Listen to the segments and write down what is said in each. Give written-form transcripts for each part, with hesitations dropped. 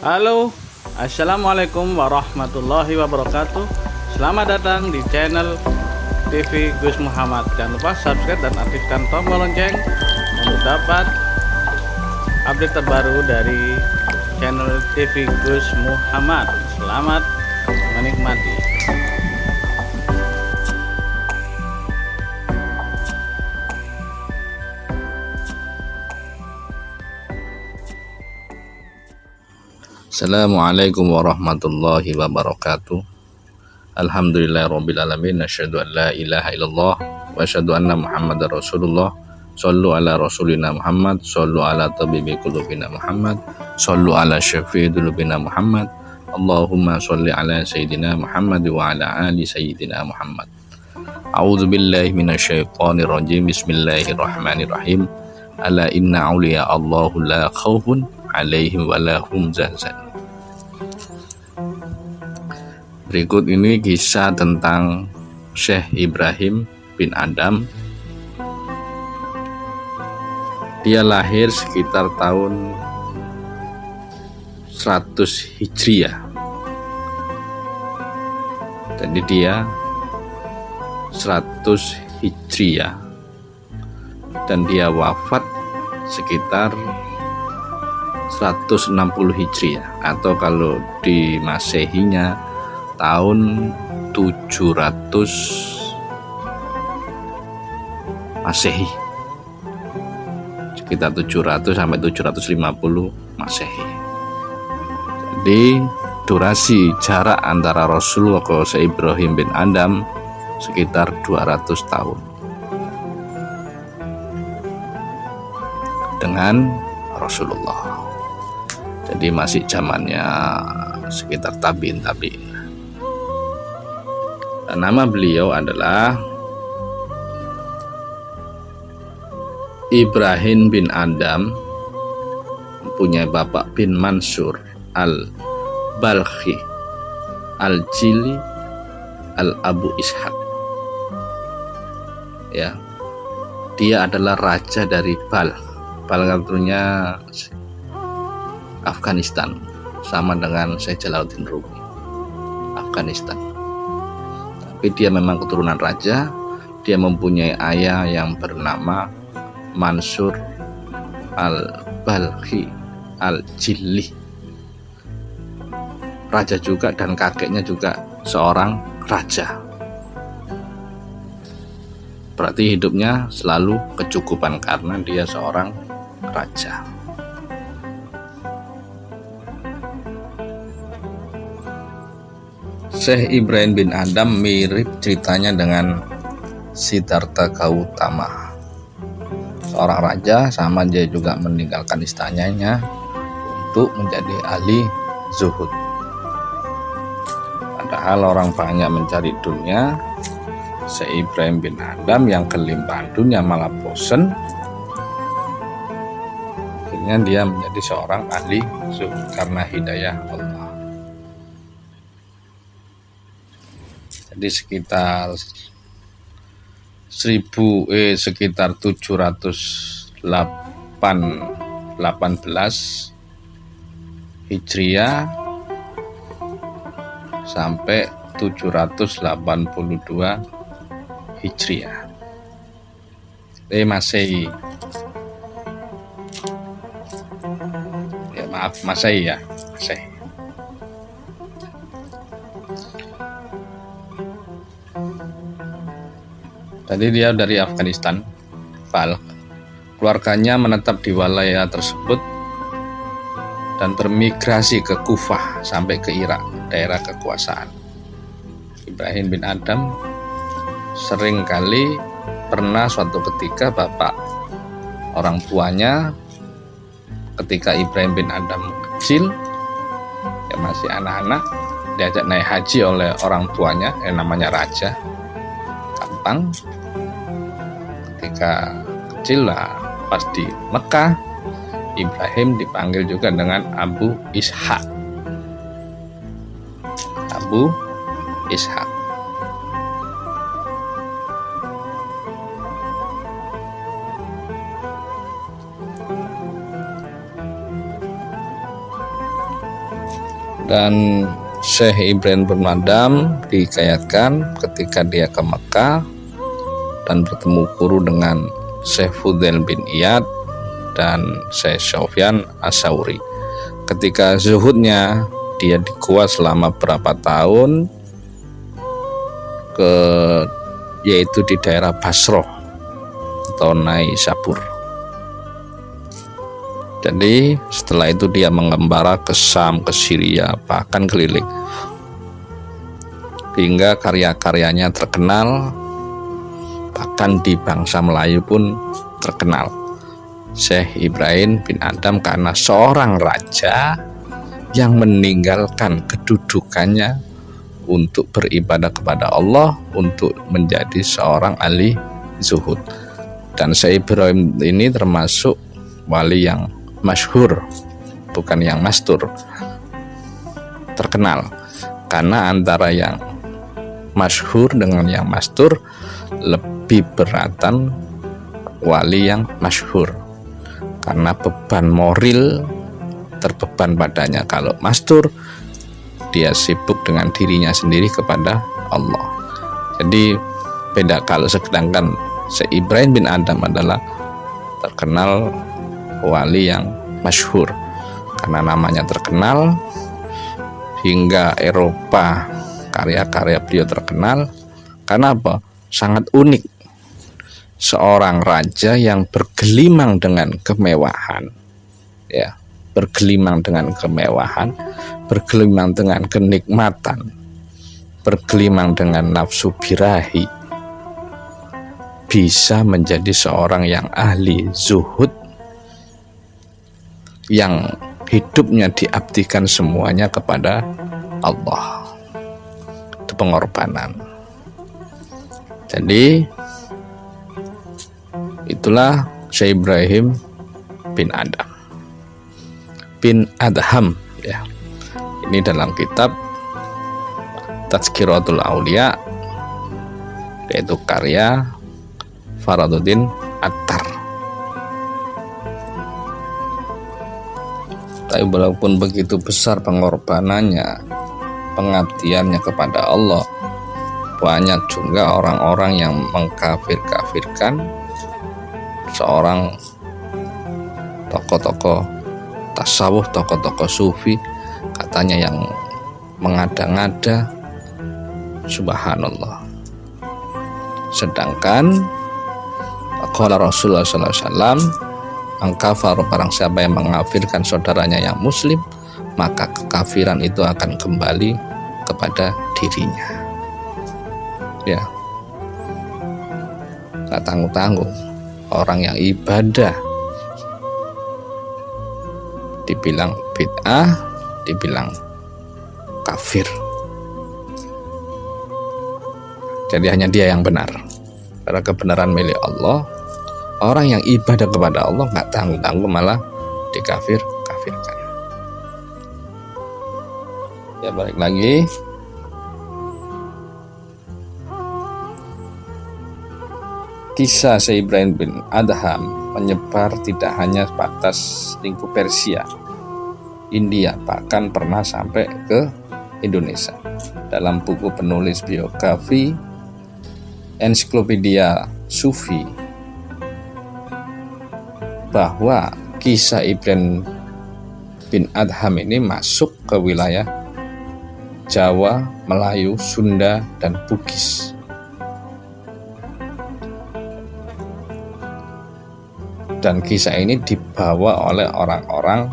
Halo, assalamualaikum warahmatullahi wabarakatuh. Selamat datang di channel TV Gus Muhammad. Jangan lupa subscribe dan aktifkan tombol lonceng untuk dapat update terbaru dari channel TV Gus Muhammad. Selamat menikmati. Assalamualaikum warahmatullahi wabarakatuh. Alhamdulillahirabbil alamin, asyhadu an la ilaha illallah wa asyhadu anna muhammadar rasulullah. Shallu ala rasulina Muhammad, shallu ala tabibi qulubina Muhammad, shallu ala syafi'i qulubina Muhammad. Allahumma shalli ala sayyidina Muhammad wa ala ali sayyidina Muhammad. A'udzu billahi minasyaitonir rajim. Bismillahirrahmanirrahim. Ala inna auliya Allahu la khaufun alaihim wa la hum yahzanun. Berikut ini kisah tentang Syekh Ibrahim bin Adham. Dia lahir sekitar tahun 100 Hijriah. Jadi dia 100 Hijriah dan dia wafat sekitar 160 Hijriah, atau kalau di Masehinya tahun 700 Masehi, sekitar 700 sampai 750 Masehi. Jadi durasi jarak antara Rasulullah ke Syekh Ibrahim bin Adham sekitar 200 tahun dengan Rasulullah. Jadi masih zamannya sekitar tabi'in. Dan nama beliau adalah Ibrahim bin Adham, mempunyai bapak bin Mansur al-Balkhi al-Jili al-Abu Ishaq. Ya, dia adalah raja dari Balkh. Balkh artinya Afghanistan, sama dengan Syekh Jalaluddin Rumi, Afghanistan. Tapi dia memang keturunan raja. Dia mempunyai ayah yang bernama Mansur al-Balkhi al-Jili, raja juga, dan kakeknya juga seorang raja. Berarti hidupnya selalu kecukupan karena dia seorang raja. Syekh Ibrahim bin Adham mirip ceritanya dengan Siddhartha Gautama, seorang raja, sama dia juga meninggalkan istananya untuk menjadi ahli zuhud. Padahal orang banyak mencari dunia, Syekh Ibrahim bin Adham yang kelimpahan dunia malah bosen. Akhirnya dia menjadi seorang ahli zuhud karena hidayah Allah. Jadi sekitar 718 Hijriah sampai 782 Hijriah. Masehi. Ya, maaf, Masehi ya, Masehi. Tadi dia dari Afghanistan, Balkh. Keluarganya menetap di wilayah tersebut dan bermigrasi ke Kufah sampai ke Irak, daerah kekuasaan. Ibrahim bin Adham seringkali pernah suatu ketika bapak orang tuanya, ketika Ibrahim bin Adham kecil, ya masih anak-anak, diajak naik haji oleh orang tuanya yang namanya raja Tampang. Ketika kecil lah, pas di Mekah, Ibrahim dipanggil juga dengan Abu Ishaq. Abu Ishaq. Dan Syekh Ibrahim bin Adham dihikayatkan ketika dia ke Mekah dan bertemu guru dengan Syekh Fudail bin Iyad dan Syekh Sofyan As-Sauri. Ketika zuhudnya dia di gua selama berapa tahun, yaitu di daerah Basroh atau Naisabur. Jadi setelah itu dia mengembara ke Syam, ke Syria, bahkan keliling, hingga karya-karyanya terkenal, bahkan di bangsa Melayu pun terkenal. Syekh Ibrahim bin Adham karena seorang raja yang meninggalkan kedudukannya untuk beribadah kepada Allah, untuk menjadi seorang ahli zuhud. Dan Syekh Ibrahim ini termasuk wali yang masyhur, bukan yang mastur, terkenal. Karena antara yang masyhur dengan yang mastur, lebih beratan wali yang masyhur, karena beban moral terbeban padanya. Kalau mastur, dia sibuk dengan dirinya sendiri kepada Allah. Jadi beda. Kalau sedangkan Syekh Ibrahim bin Adham adalah terkenal wali yang masyhur, karena namanya terkenal hingga Eropa, karya-karya beliau terkenal. Karena apa? Sangat unik. Seorang raja yang bergelimang dengan kemewahan, ya, bergelimang dengan kemewahan, bergelimang dengan kenikmatan, bergelimang dengan nafsu birahi, bisa menjadi seorang yang ahli zuhud, yang hidupnya diabdikan semuanya kepada Allah. Itu pengorbanan. Jadi itulah Syekh Ibrahim bin Adham, ya. Ini dalam kitab Tazkiratul Aulia, yaitu karya Faraduddin Attar. Tapi walaupun begitu besar pengorbanannya, pengabdiannya kepada Allah, banyak juga orang-orang yang mengkafir-kafirkan seorang tokoh-tokoh tasawuf, tokoh-tokoh sufi, katanya yang mengada-ngada. Subhanallah. Sedangkan qala Rasulullah sallallahu alaihi wasallam, angkafar, barang siapa yang mengkafirkan saudaranya yang muslim, maka kekafiran itu akan kembali kepada dirinya. Ya, tak tanggung-tanggung. Orang yang ibadah dibilang bid'ah, dibilang kafir. Jadi hanya dia yang benar, karena kebenaran milik Allah. Orang yang ibadah kepada Allah nggak tanggung-tanggung malah dikafirkan. Ya, balik lagi. Kisah Syekh Ibrahim bin Adham menyebar tidak hanya batas lingkup Persia, India, bahkan pernah sampai ke Indonesia. Dalam buku penulis biografi Ensiklopedia Sufi, bahwa kisah Ibrahim bin Adham ini masuk ke wilayah Jawa, Melayu, Sunda, dan Bugis. Dan kisah ini dibawa oleh orang-orang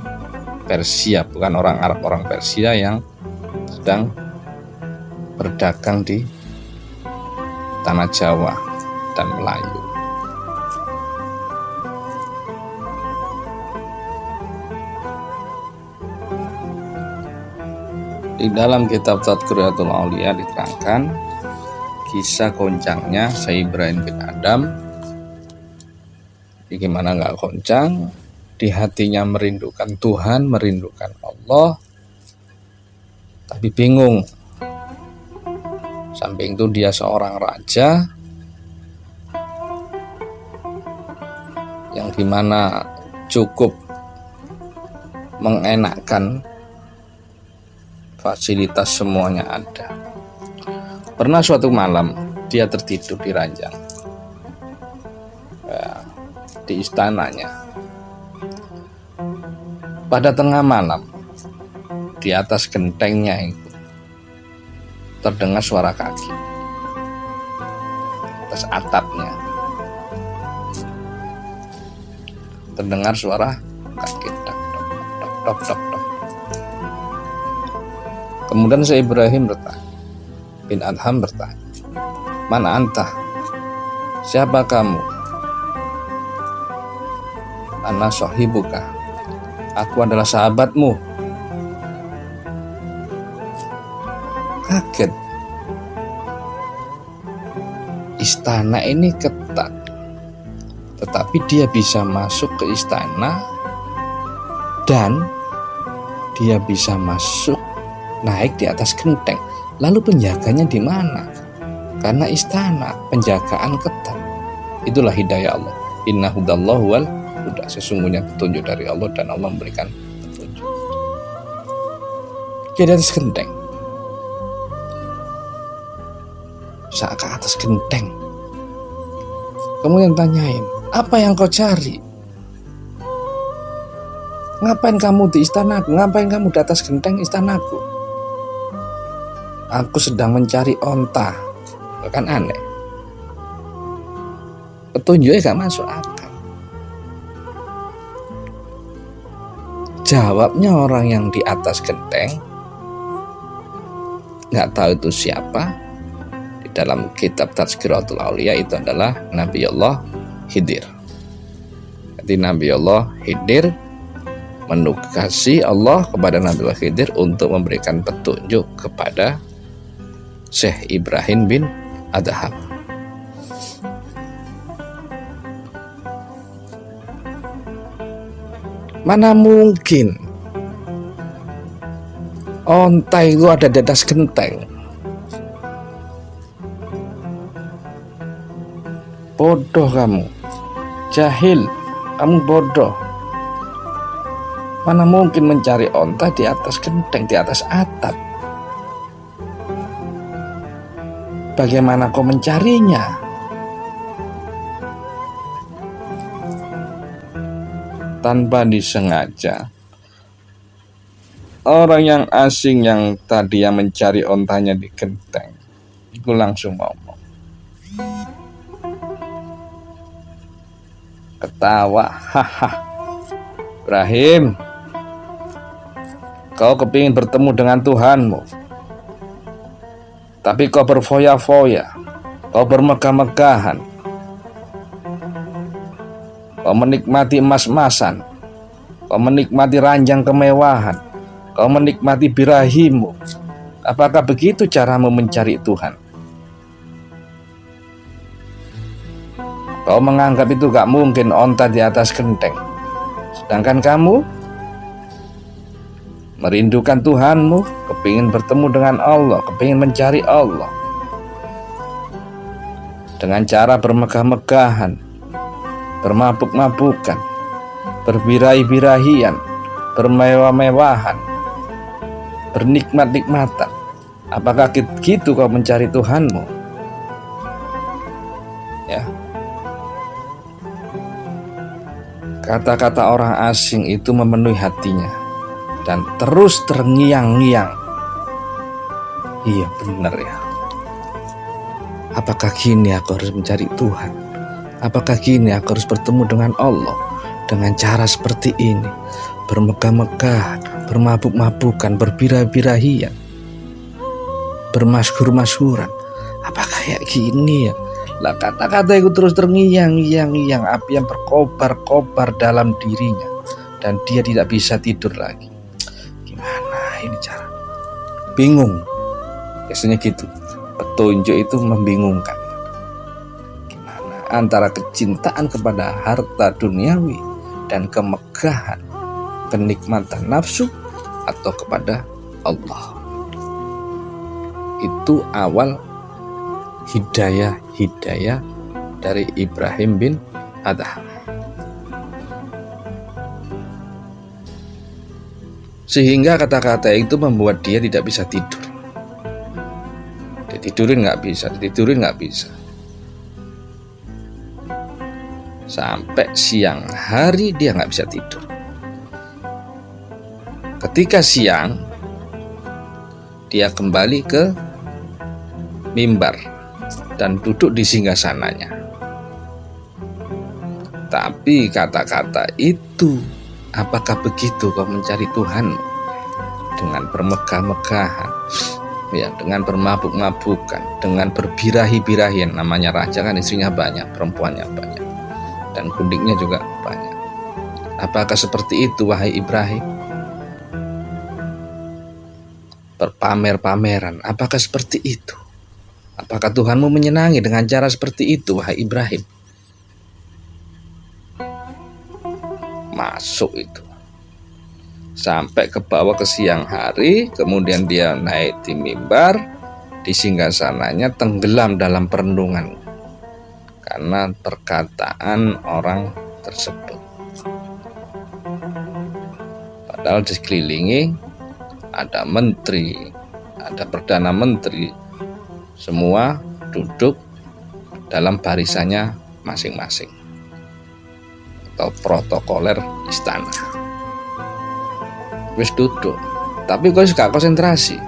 Persia, bukan orang Arab, orang Persia yang sedang berdagang di tanah Jawa dan Melayu. Di dalam kitab Tazkiratul Aulia diterangkan kisah goncangnya Syekh Ibrahim bin Adham. Gimana nggak goncang, di hatinya merindukan Tuhan, merindukan Allah, tapi bingung. Samping itu dia seorang raja yang dimana cukup mengenakkan fasilitas semuanya ada. Pernah suatu malam dia tertidur di ranjang, di istananya. Pada tengah malam, di atas gentengnya itu terdengar suara kaki atas atapnya. Terdengar suara kaki tok tok tok tok tok. Kemudian Syekh Ibrahim bin Adham bertanya, "Man anta? Siapa kamu?" "Ana sahibuka. Aku adalah sahabatmu." Kaget. Istana ini ketat, tetapi dia bisa masuk ke istana dan dia bisa masuk naik di atas genteng. Lalu penjaganya di mana? Karena istana, penjagaan ketat. Itulah hidayah Allah. Inna hudallahu wal huda. Sesungguhnya petunjuk dari Allah dan Allah memberikan petunjuk. Dia di atas genteng. Saat ke atas genteng, kemudian tanyain, "Apa yang kau cari? Ngapain kamu di istanaku? Ngapain kamu di atas genteng istanaku?" "Aku sedang mencari onta." Kan aneh, petunjuknya gak masuk akal. Jawabnya orang yang di atas genteng, gak tahu itu siapa. Di dalam kitab Tazkiratul Aulia itu adalah Nabi Allah Khidir. Jadi Nabi Allah Khidir menugasi Allah kepada Nabi Allah Khidir untuk memberikan petunjuk kepada Syekh Ibrahim bin Adham. Mana mungkin onta itu ada di atas genteng? Bodoh kamu, jahil, kamu bodoh. Mana mungkin mencari onta di atas genteng, di atas atap? Bagaimana kau mencarinya? Tanpa disengaja, orang yang asing yang tadi yang mencari ontanya di genteng itu langsung ngomong, ketawa, "Haha, Ibrahim, kau kepingin bertemu dengan Tuhanmu, tapi kau berfoya-foya, kau bermegah-megahan, kau menikmati emas-emasan, kau menikmati ranjang kemewahan, kau menikmati birahimu. Apakah begitu caramu mencari Tuhan? Kau menganggap itu gak mungkin onta di atas genteng, sedangkan kamu merindukan Tuhanmu, kepingin bertemu dengan Allah, kepingin mencari Allah dengan cara bermegah-megahan, bermabuk-mabukan, berbirahi-birahian, bermewah-mewahan, bernikmat-nikmatan. Apakah gitu kau mencari Tuhanmu?" Ya. Kata-kata orang asing itu memenuhi hatinya dan terus terngiang-ngiang. Iya benar ya. Apakah gini aku harus mencari Tuhan? Apakah gini aku harus bertemu dengan Allah dengan cara seperti ini? Bermegah-megahan, bermabuk-mabukan, berbirah-birahian, bermasyhur-masyhuran. Apakah kayak gini ya? Lah kata-kata itu terus terngiang-ngiang, api yang berkobar-kobar dalam dirinya dan dia tidak bisa tidur lagi. Gimana ini cara? Bingung. Biasanya gitu. Petunjuk itu membingungkan. Gimana antara kecintaan kepada harta duniawi dan kemegahan, kenikmatan nafsu atau kepada Allah? Itu awal hidayah dari Ibrahim bin Adham. Sehingga kata-kata itu membuat dia tidak bisa tidur. Ditidurin nggak bisa. Sampai siang hari dia nggak bisa tidur. Ketika siang, dia kembali ke mimbar dan duduk di singgasananya. Tapi kata-kata itu, apakah begitu kau mencari Tuhanmu? Dengan bermegah-megahan, ya, dengan bermabuk-mabukan, dengan berbirahi-birahian. Namanya raja kan istrinya banyak, perempuannya banyak, dan gundiknya juga banyak. Apakah seperti itu wahai Ibrahim? Berpamer-pameran, apakah seperti itu? Apakah Tuhanmu menyenangi dengan cara seperti itu wahai Ibrahim? Masuk itu sampai ke bawah ke siang hari, kemudian dia naik di mimbar, di singgasananya tenggelam dalam perenungan karena perkataan orang tersebut. Padahal di sekelilingi ada menteri, ada perdana menteri, semua duduk dalam barisannya masing-masing atau protokoler istana. Wis duduk, tapi kok gak konsentrasi.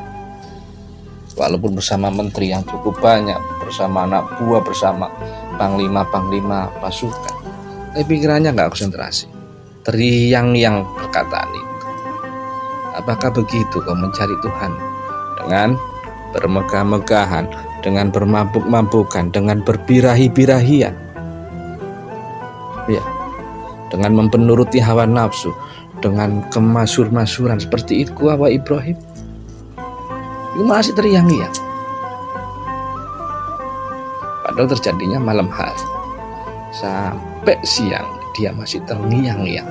Walaupun bersama menteri yang cukup banyak, bersama anak buah, bersama panglima pasukan, tapi pikirannya gak konsentrasi. Teriang-yang perkataan itu. Apakah begitu kau mencari Tuhan? Dengan bermegah-megahan, dengan bermabuk-mabukan, dengan berbirahi-birahian, ya, dengan mempenuruti hawa nafsu, dengan kemasur-masuran seperti itu wahai Ibrahim? Itu masih teriang-iang. Padahal terjadinya malam hari. Sampai siang dia masih terngiang-ngiang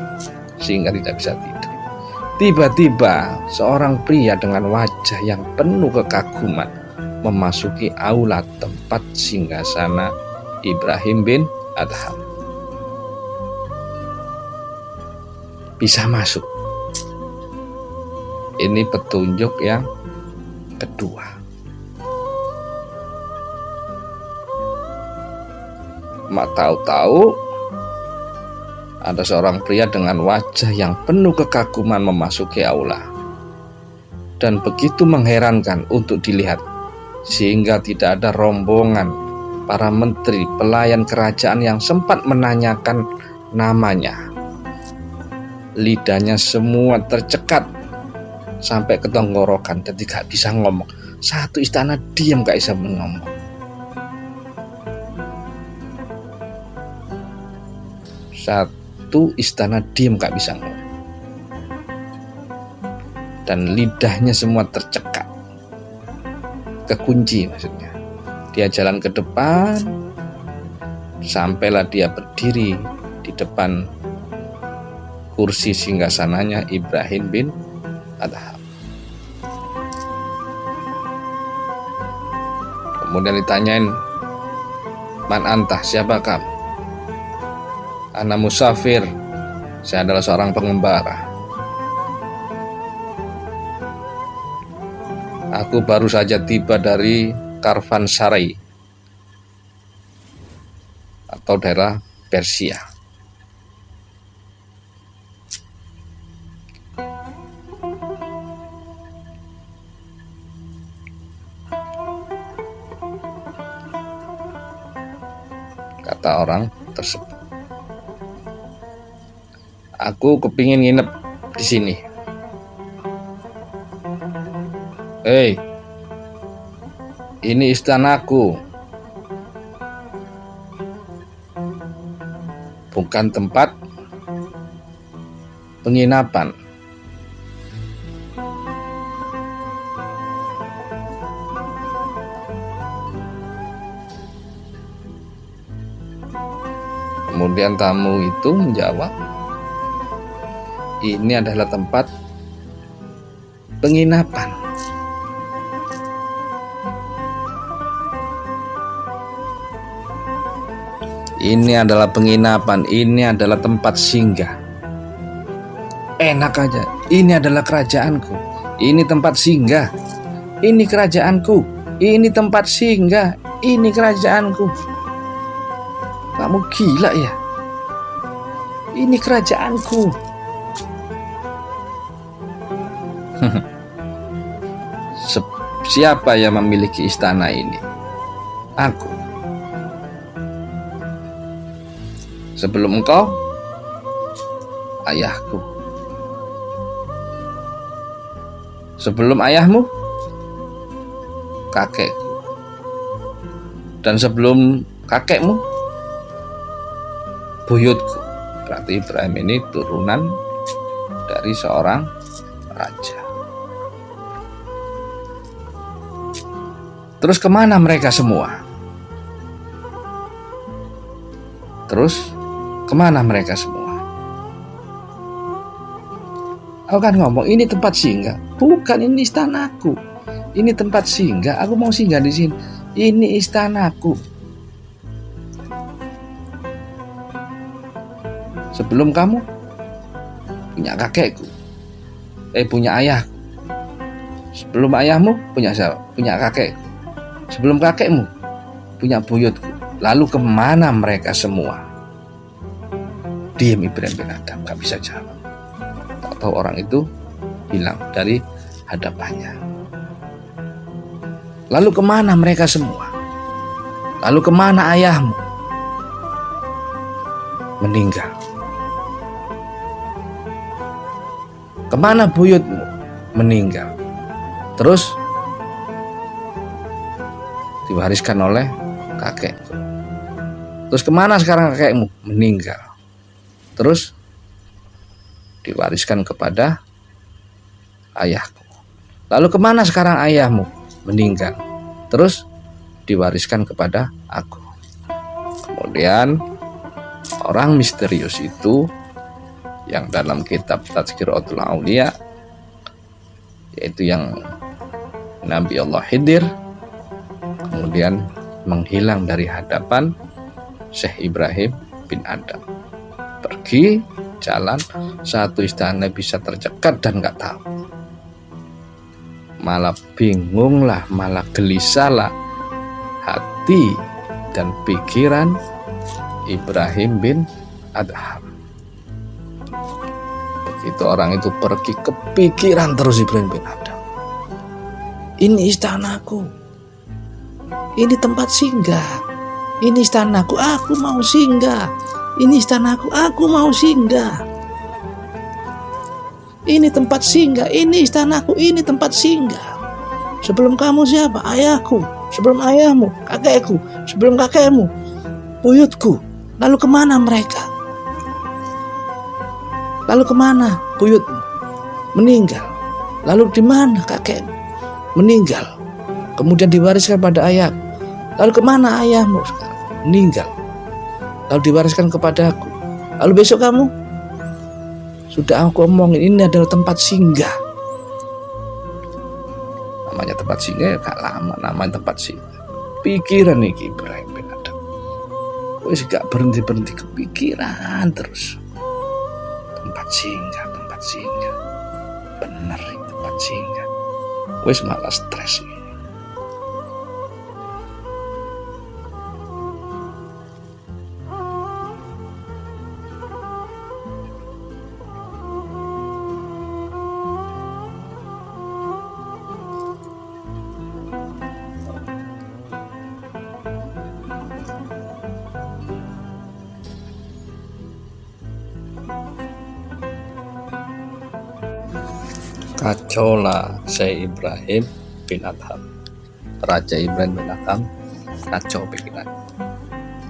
sehingga tidak bisa tidur. Tiba-tiba seorang pria dengan wajah yang penuh kekaguman memasuki aula tempat singgasana Ibrahim bin Adham. Bisa masuk. Ini petunjuk yang kedua. Mak tahu-tahu ada seorang pria dengan wajah yang penuh kekaguman memasuki aula, dan begitu mengherankan untuk dilihat, sehingga tidak ada rombongan para menteri pelayan kerajaan yang sempat menanyakan namanya. Lidahnya semua tercekat sampai ke tenggorokan dan tidak bisa ngomong. Satu istana diam gak bisa ngomong. Satu istana diam gak bisa ngomong. Dan lidahnya semua tercekat, kekunci maksudnya. Dia jalan ke depan, sampailah dia berdiri di depan kursi singgasananya Ibrahim bin Adham. Kemudian ditanyain, "Man antah, siapa kamu?" "Ana musafir, saya adalah seorang pengembara. Aku baru saja tiba dari Karvansari atau daerah Persia." Kata orang tersebut, "Aku kepingin nginep di sini." "Hei, ini istanaku, bukan tempat penginapan." Kemudian tamu itu menjawab, "Ini adalah tempat penginapan." Ini adalah penginapan, ini adalah tempat singgah. Enak aja, Ini adalah kerajaanku. Ini tempat singgah. Ini kerajaanku. Ini tempat singgah. Ini kerajaanku. Kamu gila ya? Ini kerajaanku. Siapa yang memiliki istana ini? Aku. Sebelum engkau, ayahku. Sebelum ayahmu, kakekku. Dan sebelum kakekmu, buyutku. Berarti Ibrahim ini turunan dari seorang raja. Terus kemana mereka semua? Aku kan ngomong ini tempat singgah, bukan ini istanaku. Ini tempat singgah, aku mau singgah di sini. Ini istanaku. Sebelum kamu punya kakekku, punya ayahku. Sebelum ayahmu punya siapa? Punya kakekku. Sebelum kakekmu punya buyutku. Lalu kemana mereka semua? Diam Ibrahim bin Adham, gak bisa jawab. Tahu orang itu hilang dari hadapannya. Lalu kemana mereka semua? Lalu kemana ayahmu? Meninggal. Kemana buyutmu? Meninggal. Terus diwariskan oleh kakekku. Terus kemana sekarang kakekmu? Meninggal. Terus diwariskan kepada ayahku. Lalu kemana sekarang ayahmu? Meninggal. Terus diwariskan kepada aku. Kemudian orang misterius itu yang dalam kitab Tazkiratul Aulia, yaitu yang Nabi Allah Khidir, kemudian menghilang dari hadapan Syekh Ibrahim bin Adham. Pergi jalan, satu istana bisa tercekat dan gak tahu. Malah bingunglah, malah gelisahlah hati dan pikiran Ibrahim bin Adham. Begitu orang itu pergi, kepikiran terus Ibrahim bin Adham. Ini istanaku. Ini tempat singgah. Ini istanaku, aku mau singgah. Ini istanaku, aku mau singgah. Ini tempat singgah, ini istanaku, ini tempat singgah. Sebelum kamu siapa? Ayahku. Sebelum ayahmu, kakekku. Sebelum kakekmu, buyutku. Lalu kemana mereka? Lalu kemana buyutmu? Meninggal. Lalu di mana kakekmu? Meninggal. Kemudian diwariskan pada ayahku. Lalu kemana ayahmu sekarang? Meninggal. Lalu diwariskan kepada aku. Lalu besok kamu? Sudah aku omongin, ini adalah tempat singgah. Namanya tempat singgah ya gak lama, namanya tempat singgah. Pikiran nih Ibrahim bin Adham. Wis gak berhenti-berhenti kepikiran terus. Tempat singgah. Bener tempat singgah. Wis malah stres ini. Kacaulah Syekh Ibrahim bin Adham. Raja Ibrahim bin Adham kacau pikiran.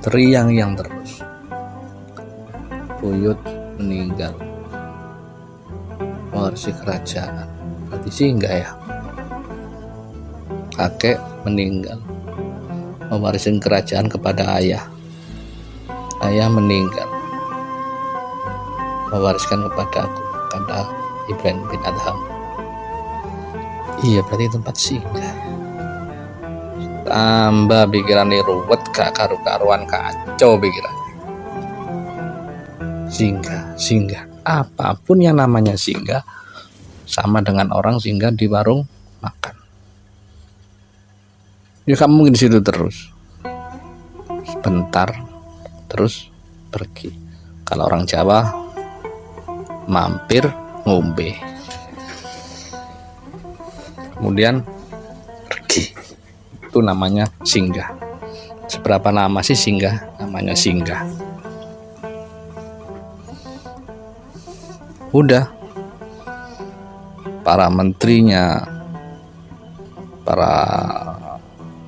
Teriang-yang terus. Buyut meninggal. Mewarisi kerajaan. Berarti singgah ya. Kakek meninggal. Mewarisi kerajaan kepada ayah. Ayah meninggal. Mewariskan kepada aku, kata Ibrahim bin Adham. Iya, berarti tempat singgah. Tambah pikirannya ruwet, gak karu-karuan, kacau pikirannya. Singgah. Apapun yang namanya singgah, sama dengan orang sehingga di warung makan. Ya kamu mungkin di situ terus, sebentar terus pergi. Kalau orang Jawa mampir ngombe, kemudian pergi, itu namanya singgah. Seberapa lama sih singgah? Namanya singgah. Udah, para menterinya, para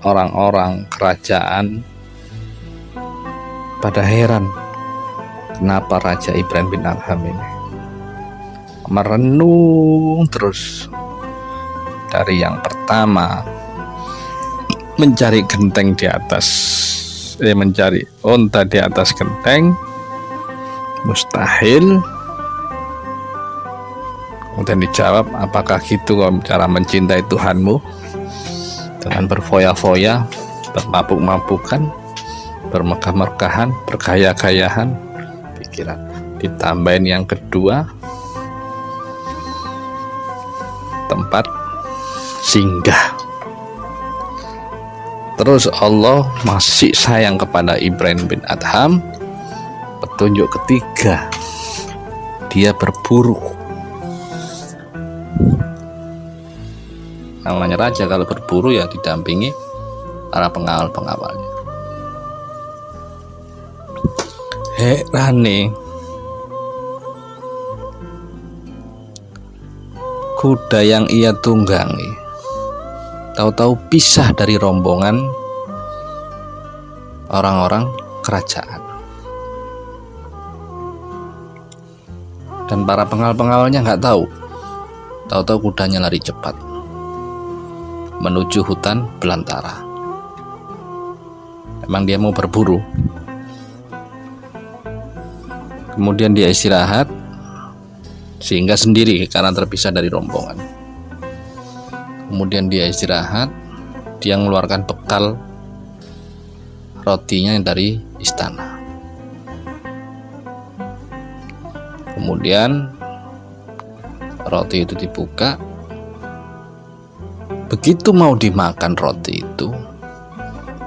orang-orang kerajaan pada heran kenapa Raja Ibrahim bin Adham ini merenung terus. Dari yang pertama mencari genteng di atas, mencari unta di atas genteng, mustahil. Kemudian dijawab, apakah gitu cara mencintai Tuhanmu? Dengan berfoya-foya, bermabuk-mabukan, bermegah-megahan, bergaya-gayahan, pikiran. Ditambahin yang kedua, tempat singgah. Terus Allah masih sayang kepada Ibrahim bin Adham. Petunjuk ketiga, dia berburu. Namanya raja kalau berburu ya didampingi para pengawal-pengawalnya. Heran nih, kuda yang ia tunggangi tahu-tahu pisah dari rombongan orang-orang kerajaan. Dan para pengawal-pengawalnya nggak tahu-tahu kudanya lari cepat menuju hutan belantara. Emang dia mau berburu. Kemudian dia istirahat sehingga sendiri karena terpisah dari rombongan. Kemudian dia istirahat, dia mengeluarkan bekal rotinya dari istana. Kemudian roti itu dibuka. Begitu mau dimakan roti itu,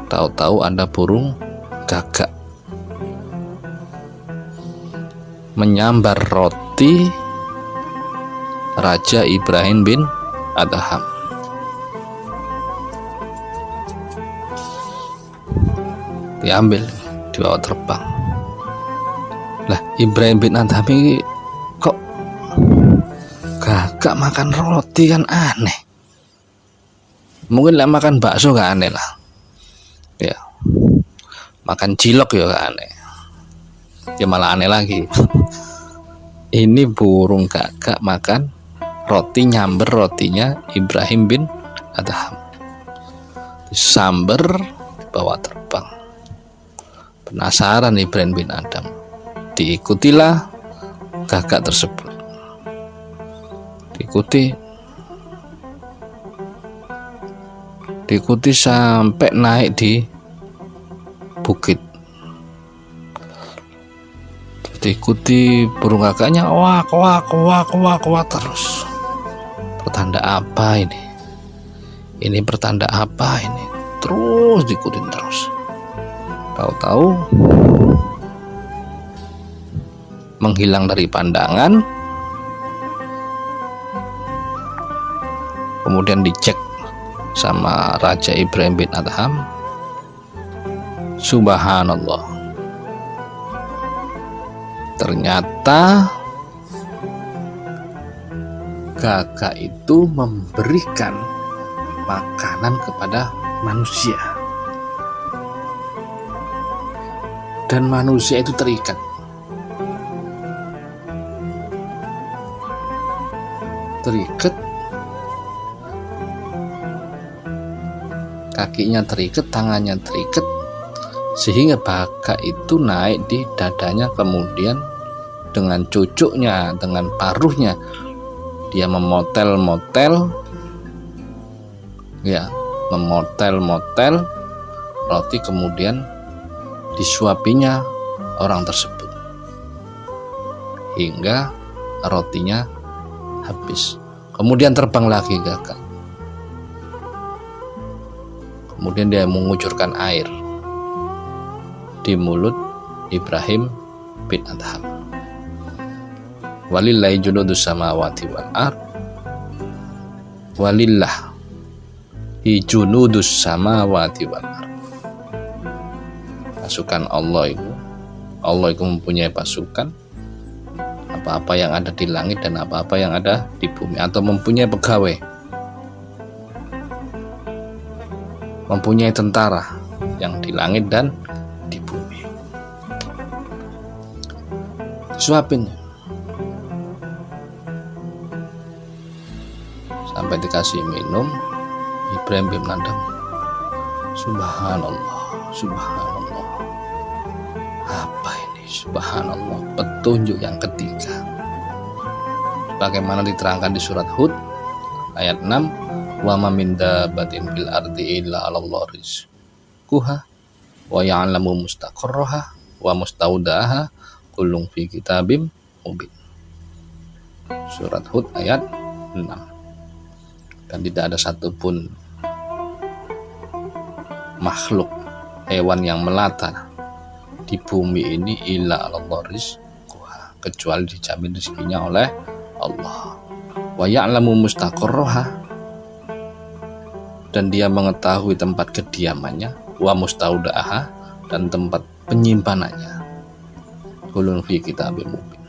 tahu-tahu ada burung gagak menyambar roti Raja Ibrahim bin Adham. Diambil, dibawa terbang. Lah, Ibrahim bin Adham ini kok gagak makan roti, kan aneh. Mungkin lah makan bakso gak aneh lah, ya makan cilok ya gak aneh, ya malah aneh lagi. Ini burung gagak makan roti, nyamber rotinya Ibrahim bin Adham, disamber, bawa terbang. Penasaran Ibrahim bin Adham, diikutilah gagak tersebut. Diikuti sampai naik di bukit. Diikuti burung gagaknya, wak terus. Pertanda apa ini? Ini pertanda apa ini? Terus diikutin terus. Tahu-tahu menghilang dari pandangan. Kemudian dicek sama Raja Ibrahim bin Adham. Subhanallah, ternyata gagak itu memberikan makanan kepada manusia, dan manusia itu terikat. Kakinya terikat, tangannya terikat, sehingga gagak itu naik di dadanya. Kemudian dengan cucuknya, dengan paruhnya, dia memotel-motel roti, kemudian disuapinya orang tersebut hingga rotinya habis. Kemudian terbang lagi gagak. Kemudian dia mengucurkan air di mulut Ibrahim bin Adham. Walillahi junudus samawati wal ard. Walillahi junudus samawati wal ard. Pasukan Allah itu mempunyai pasukan, apa-apa yang ada di langit dan apa-apa yang ada di bumi, atau mempunyai pegawai, mempunyai tentara yang di langit dan di bumi. Disuapin sampai dikasih minum. Ibrahim bin Adham, subhanallah, subhanallah, apa ini? Subhanallah, petunjuk yang ketiga, bagaimana diterangkan di surat Hud ayat 6, wa ma min dabbatin fil ardi illa 'alallahi rizquha wa ya'lamu mustaqarraha wa mustaudaha kullun fi kitabim mubin. Surat Hud ayat 6. Dan tidak ada satupun makhluk hewan yang melata di bumi ini illa 'alallahi rizquha, kecuali dijamin rezekinya oleh Allah. Wa ya'lamu mustaqarraha, dan dia mengetahui tempat kediamannya, wa mustaudaha, dan tempat penyimpanannya. Kullun fi kitabim mubin.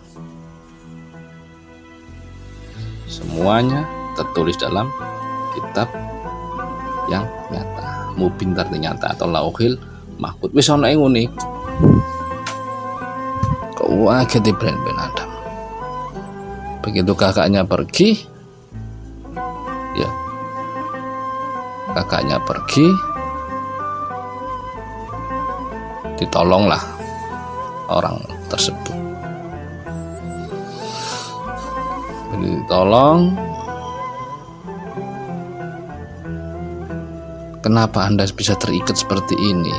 Semuanya tertulis dalam kitab yang nyata. Mubin artinya nyata atau lauhil mahfuz. Wis ana ing ngene. Kaget Ibrahim bin Adham. Begitu kakaknya pergi, ya, kakaknya pergi, ditolonglah orang tersebut. Ditolong. Kenapa Anda bisa terikat seperti ini?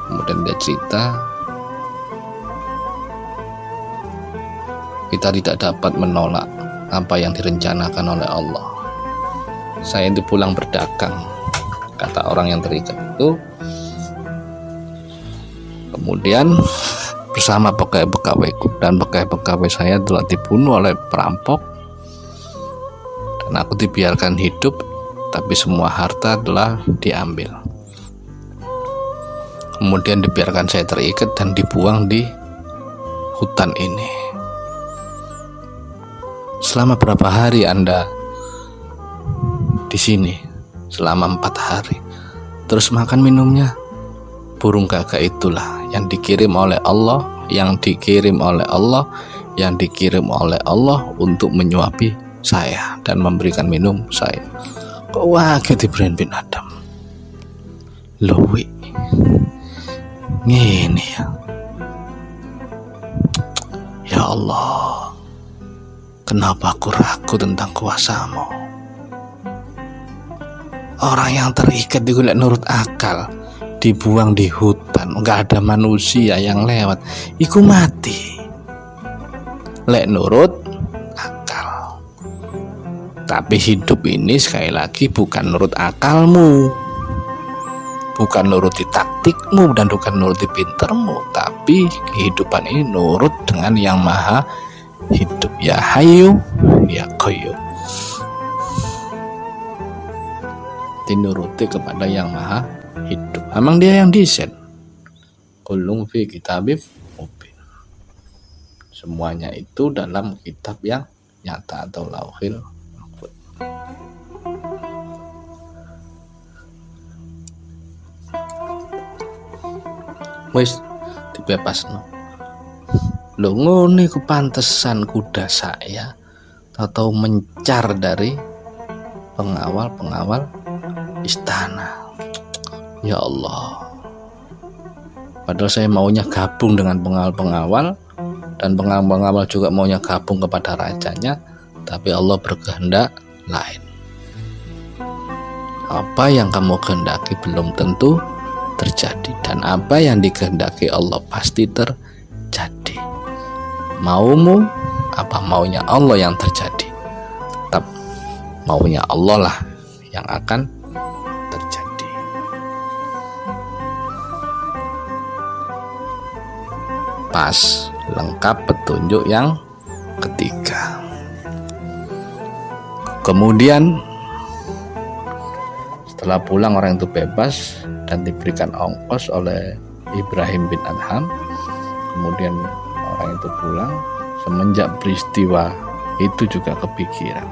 Kemudian dia cerita, kita tidak dapat menolak apa yang direncanakan oleh Allah. Saya itu pulang berdagang, kata orang yang terikat itu. Kemudian bersama pegawai-pegawaiku, dan pegawai-pegawai saya telah dibunuh oleh perampok, dan aku dibiarkan hidup, tapi semua harta telah diambil. Kemudian dibiarkan saya terikat dan dibuang di hutan ini. Selama berapa hari Anda di sini? Selama 4 hari. Terus makan minumnya burung gagak itulah yang dikirim oleh Allah, yang dikirim oleh Allah, yang dikirim oleh Allah untuk menyuapi saya dan memberikan minum saya. Kok waget Ibrahim bin Adham? Lowi ngene ya. Ya Allah, kenapa aku ragu tentang kuasamu? Orang yang terikat digolek nurut akal, dibuang di hutan, nggak ada manusia yang lewat, iku mati. Lek nurut akal. Tapi hidup ini sekali lagi bukan nurut akalmu, bukan nuruti taktikmu, dan bukan nuruti pintermu, tapi kehidupan ini nurut dengan yang maha hidup. Ya Hayyu ya Qayyum, dinuruti kepada yang maha hidup. Emang dia yang desain. Kullun fi kitabim mubin. Semuanya itu dalam kitab yang nyata atau lauhil mahfuz. Wis dibebasno. Lho ngene ku pantesan kuda saya tahu mencar dari pengawal-pengawal istana. Ya Allah, padahal saya maunya gabung dengan pengawal-pengawal, dan pengawal-pengawal juga maunya gabung kepada rajanya, tapi Allah berkehendak lain. Apa yang kamu kehendaki belum tentu terjadi, dan apa yang dikehendaki Allah pasti terjadi. Maumu apa maunya Allah yang terjadi. maunya Allah lah yang akan terjadi. Pas, lengkap petunjuk yang ketiga. Kemudian setelah pulang orang itu bebas dan diberikan ongkos oleh Ibrahim bin Adham. Kemudian orang itu pulang. Semenjak peristiwa itu juga kepikiran,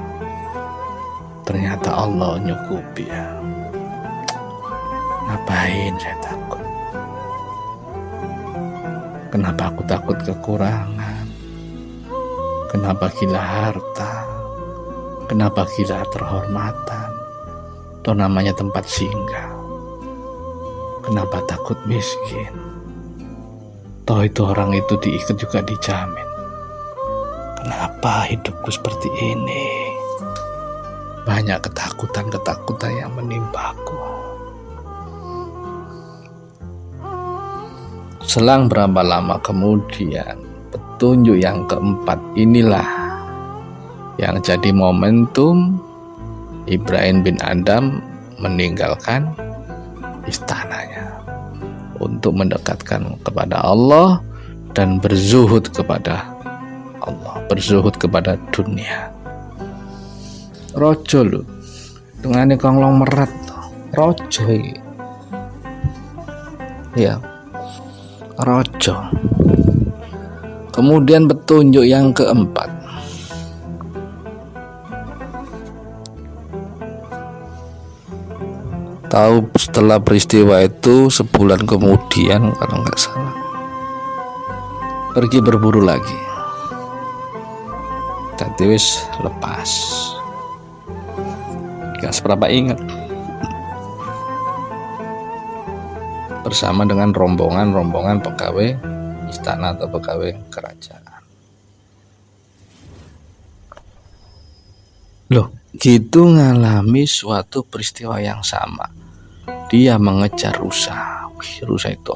ternyata Allah nyukupi ya. Ngapain saya takut? Kenapa aku takut kekurangan? Kenapa gila harta? Kenapa gila terhormatan? Itu namanya tempat singgah. Kenapa takut miskin? Toh itu orang itu diikat juga dijamin. Kenapa hidupku seperti ini? Banyak ketakutan-ketakutan yang menimpaku. Selang berapa lama kemudian, petunjuk yang keempat inilah yang jadi momentum Ibrahim bin Adham meninggalkan istananya untuk mendekatkan kepada Allah dan berzuhud kepada Allah, berzuhud kepada dunia. Rojo lho, dungane konglong merat, rojo iki. Ya, rojo. Kemudian petunjuk yang keempat, tahu setelah peristiwa itu sebulan kemudian kalau nggak salah pergi berburu lagi. Jadi wis lepas, gak seberapa ingat, bersama dengan rombongan pegawai istana atau pegawai kerajaan. Loh, gitu ngalami suatu peristiwa yang sama. Dia mengejar rusa. Rusa itu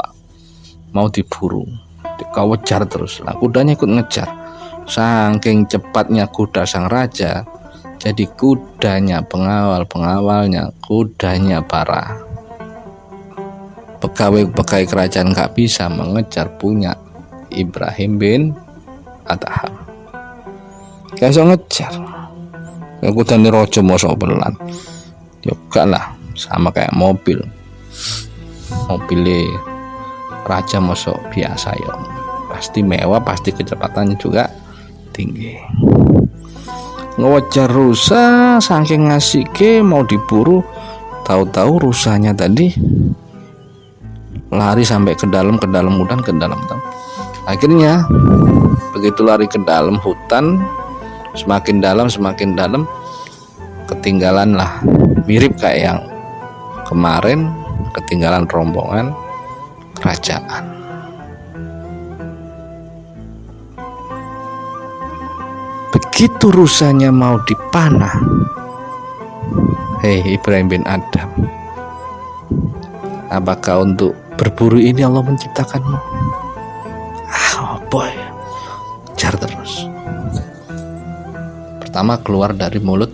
mau diburu, dikejar terus. Lah kudanya ikut ngejar. Saking cepatnya kuda sang raja, jadi kudanya pengawalnya kudanya para pegawai kerajaan gak bisa mengejar punya Ibrahim bin Adham. Gak bisa ngejar. Kudane raja mosok pelan. Ya gak lah, sama kayak mobilnya raja mosok biasa ya. Pasti mewah, pasti kecepatannya juga tinggi. Ngejar rusa saking ngasike mau diburu, tahu-tahu rusanya tadi lari sampai ke dalam hutan, Akhirnya begitu lari ke dalam hutan, semakin dalam ketinggalan lah, mirip kayak yang kemarin ketinggalan rombongan kerajaan. Begitu rusanya mau dipanah, hei Ibrahim bin Adham, apakah untuk berburu ini Allah menciptakanmu? Oh boy, kejar terus. Pertama keluar dari mulut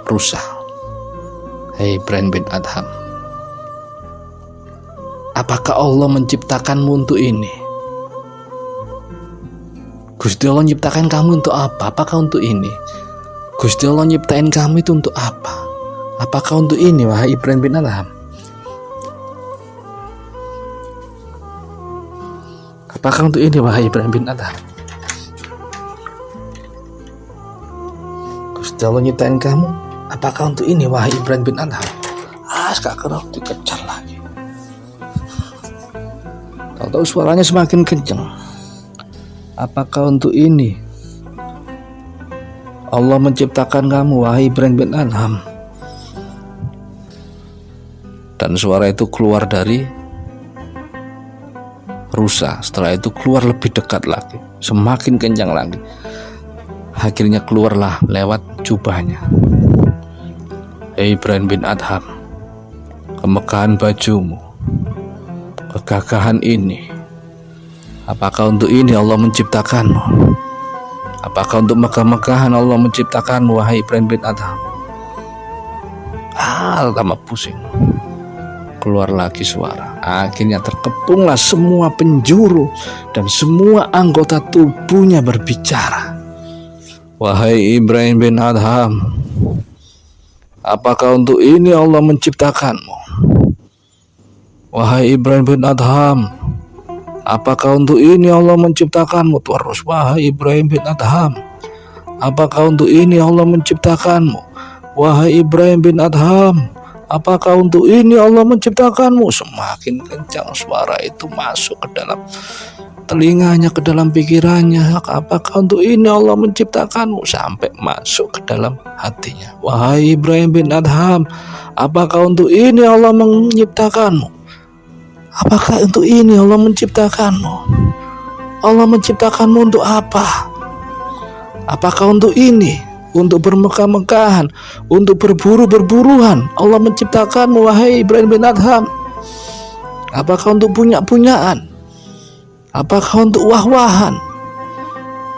rusa, hei Ibrahim bin Adham, apakah Allah menciptakanmu untuk ini? Gusti Allah nyiptakan kamu untuk apa? Apakah untuk ini? Gusti Allah nyiptain kamu itu untuk apa? Apakah untuk ini, wahai Ibrahim bin Adham? Apakah untuk ini, wahai Ibrahim bin Adham? Gusti Allah nyiptain kamu, apakah untuk ini, wahai Ibrahim bin Adham? Gak kerap dikejar lagi. Tahu-tahu suaranya semakin kencang. Apakah untuk ini Allah menciptakan kamu, wahai Ibrahim bin Adham? Dan suara itu keluar dari rusa. Setelah itu keluar lebih dekat lagi, semakin kencang lagi. Akhirnya keluarlah lewat jubahnya. Hei Ibrahim bin Adham, kemegahan bajumu, kegagahan ini, apakah untuk ini Allah menciptakanmu? Apakah untuk megah-megahan Allah menciptakan, wahai Ibrahim bin Adham? Tambah pusing. Keluar lagi suara. Akhirnya terkepunglah semua penjuru dan semua anggota tubuhnya berbicara. Wahai Ibrahim bin Adham, apakah untuk ini Allah menciptakanmu? Wahai Ibrahim bin Adham, apakah untuk ini Allah menciptakanmu? Terus, wahai Ibrahim bin Adham, apakah untuk ini Allah menciptakanmu? Wahai Ibrahim bin Adham, apakah untuk ini Allah menciptakanmu? Semakin kencang suara itu masuk ke dalam telinganya, ke dalam pikirannya. Apakah untuk ini Allah menciptakanmu? Sampai masuk ke dalam hatinya. Wahai Ibrahim bin Adham, apakah untuk ini Allah menciptakanmu? Apakah untuk ini Allah menciptakanmu? Allah menciptakanmu untuk apa? Apakah untuk ini? Untuk bermegah-megahan, untuk berburu-berburuan Allah menciptakanmu, wahai Ibrahim bin Adham? Apakah untuk punya-punyaan? Apakah untuk wah-wahan?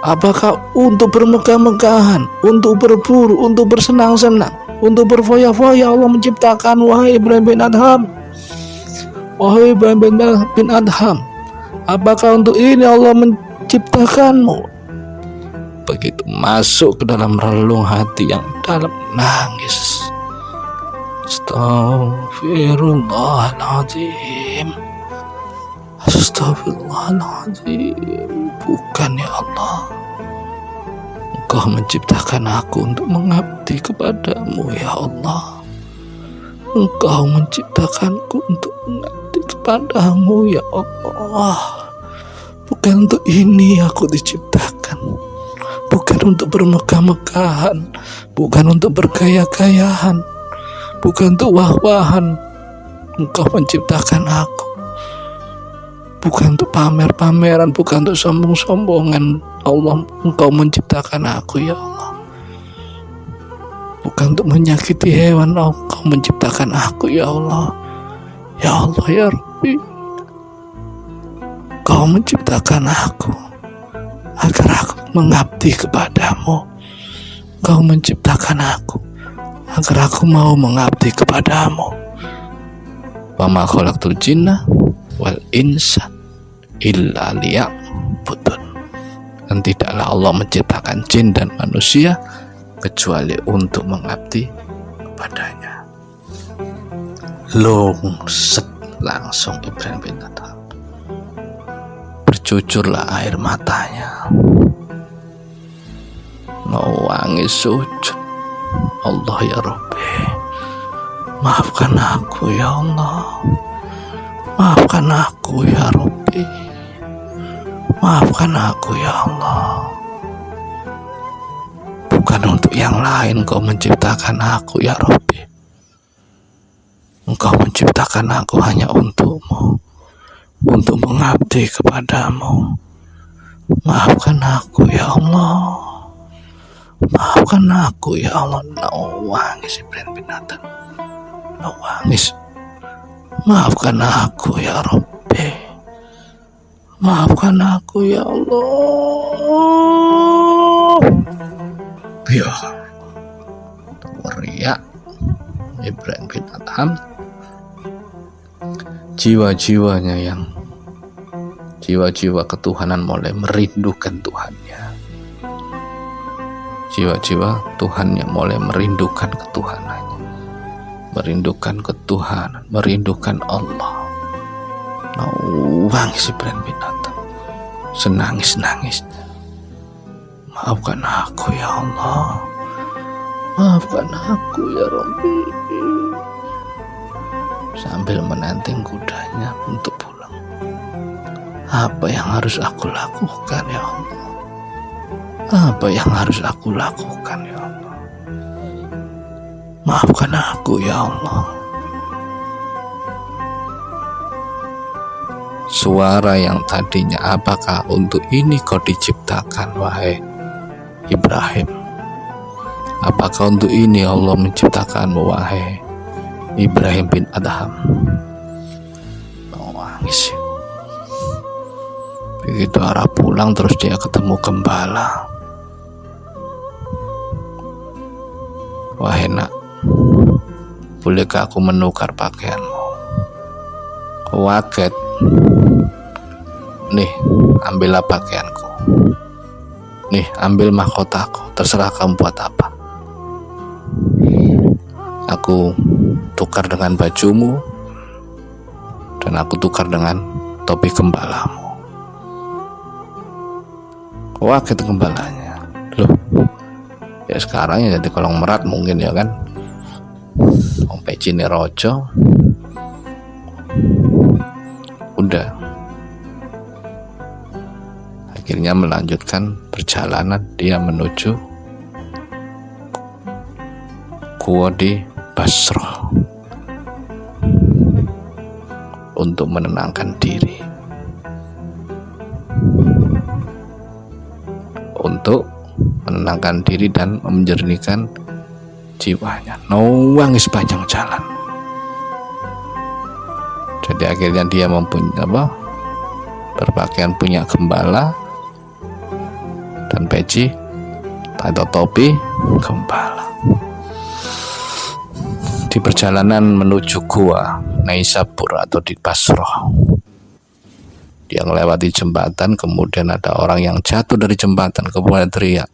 Apakah untuk bermegah-megahan, untuk berburu, untuk bersenang-senang, untuk berfoya-foya Allah menciptakan, wahai Ibrahim bin Adham? Wahai Ibrahim bin Adham, apakah untuk ini Allah menciptakanmu? Begitu masuk ke dalam relung hati yang dalam, nangis. Astaghfirullahaladzim, Astaghfirullahaladzim. Bukan ya Allah, Engkau menciptakan aku untuk mengabdi kepadamu ya Allah. Engkau menciptakanku untuk mengabdi kepadamu ya Allah. Bukan untuk ini aku diciptakan, bukan untuk bermegah-megahan, bukan untuk bergaya-gayahan, bukan untuk wah-wahan. Engkau menciptakan aku bukan untuk pamer-pameran, bukan untuk sombong-sombongan. Allah, Engkau menciptakan aku ya Allah bukan untuk menyakiti hewan. Engkau menciptakan aku ya Allah. Ya Allah ya Rabbi, Engkau menciptakan aku agar aku mengabdi kepadamu. Engkau menciptakan aku agar aku mau mengabdi kepadamu. Wa ma khalaqtul jinna wal insa illa liya'budun. Dan tidaklah Allah menciptakan jin dan manusia kecuali untuk mengabdi kepadanya. Lungset langsung Ibrahim bin Adham, bercucurlah air matanya, nangis sujud. Allah ya Rabbi, maafkan aku ya Allah, maafkan aku ya Rabbi, maafkan aku ya Allah. Bukan untuk yang lain Engkau menciptakan aku ya Rabbi. Engkau menciptakan aku hanya untukmu, untuk mengabdi kepadamu. Maafkan aku ya Allah, maafkan aku ya Allah. Nangis Ibrahim bin Adham, nangis. Maafkan aku ya Rabbi, maafkan aku ya Allah. Ya, teriak Ibrahim bin Adham. Jiwa-jiwa ketuhanan mulai merindukan Tuhannya. Jiwa-jiwa Tuhannya mulai merindukan ketuhanannya, merindukan ketuhanan, merindukan Allah. Nangis Ibrahim bin Adham, senangis-nangisnya. Maafkan aku ya Allah, maafkan aku ya Rabbi. Sambil menanting kudanya untuk pulang. Apa yang harus aku lakukan ya Allah? Apa yang harus aku lakukan ya Allah? Maafkan aku ya Allah. Suara yang tadinya, apakah untuk ini kau diciptakan wahai Ibrahim? Apakah untuk ini Allah menciptakanmu wahai Ibrahim bin Adham? Nangis. Begitu arah pulang terus dia ketemu gembala. Wahai nak, bolehkah aku menukar pakaianmu? Kau kaget. Nih, ambillah pakaianku. Nih, ambil mahkotaku. Terserah kamu buat apa. Aku tukar dengan bajumu, dan aku tukar dengan topi gembalamu. Kaget gembalanya. Loh, ya sekarang ya jadi kolong merat mungkin ya kan. Sampai Cine Rojo. Udah. Akhirnya melanjutkan perjalanan dia menuju gua di Basrah untuk menenangkan diri, dan menjernihkan jiwanya. Nangis sepanjang jalan. Jadi akhirnya dia berpakaian punya gembala dan peci atau topi gembala. Di perjalanan menuju gua Naisabur atau di Basrah, dia melewati jembatan, kemudian ada orang yang jatuh dari jembatan, kemudian teriak,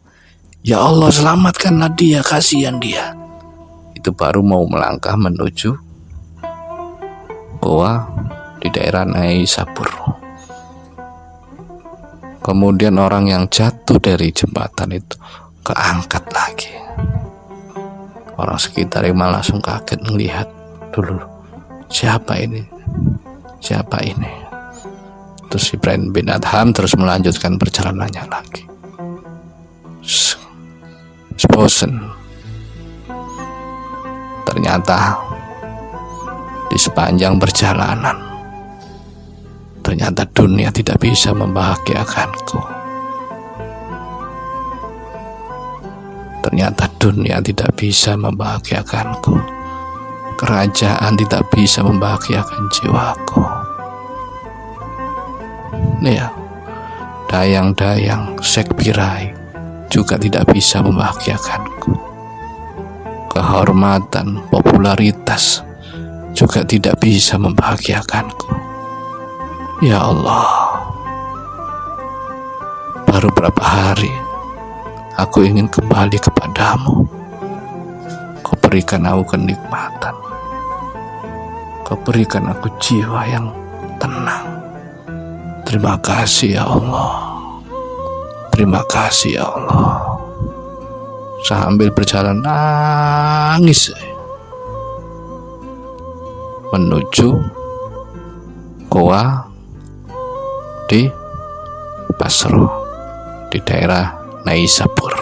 "Ya Allah, selamatkanlah dia, kasihan dia." Itu baru mau melangkah menuju gua di daerah Naisabur. Kemudian orang yang jatuh dari jembatan itu keangkat lagi. Orang sekitar malah langsung kaget melihat, dulu siapa ini? Terus Ibrahim bin Adham terus melanjutkan perjalanannya lagi. Bosen. Ternyata di sepanjang perjalanan, ternyata dunia tidak bisa membahagiakanku. Ternyata dunia tidak bisa membahagiakanku. Kerajaan tidak bisa membahagiakan jiwaku. Ya, dayang-dayang sekbirai juga tidak bisa membahagiakanku. Kehormatan, popularitas juga tidak bisa membahagiakanku. Ya Allah, baru berapa hari aku ingin kembali kepadamu. Kau berikan aku kenikmatan. Kau berikan aku jiwa yang tenang. Terima kasih ya Allah. Terima kasih ya Allah. Sambil berjalan nangis menuju gua di Basrah di daerah Naisabur.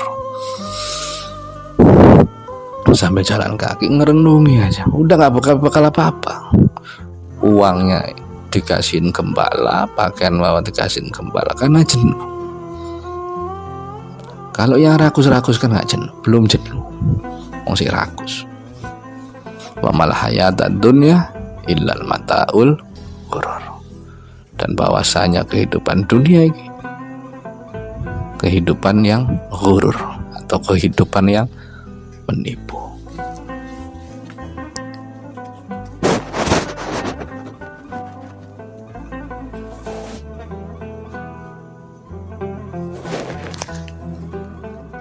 Sampai jalan kaki ngerenungi aja, udah gak bakal apa-apa. Uangnya dikasihin gembala, pakaian bawa dikasihin gembala karena jenuh. Kalau yang rakus-rakus kan gak jenuh, belum jenuh, masih rakus. Wa mal hayatad dunya illal mataul ghurur. Dan bahwasanya kehidupan dunia ini kehidupan yang ghurur atau kehidupan yang menipu.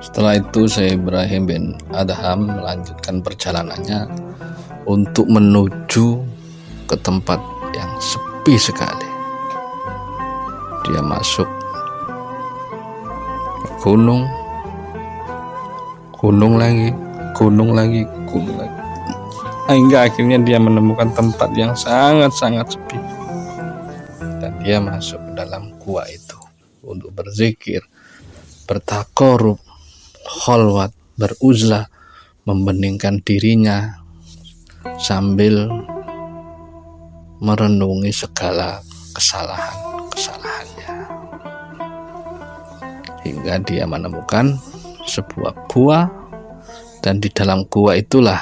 Setelah itu Syekh Ibrahim bin Adham melanjutkan perjalanannya untuk menuju ke tempat yang sepi sekali. Dia masuk ke gunung lagi, hingga akhirnya dia menemukan tempat yang sangat-sangat sepi. Dan dia masuk ke dalam gua itu untuk berzikir, bertakorub, kholwat, beruzlah, membeningkan dirinya sambil merenungi segala kesalahannya, hingga dia menemukan sebuah gua, dan di dalam gua itulah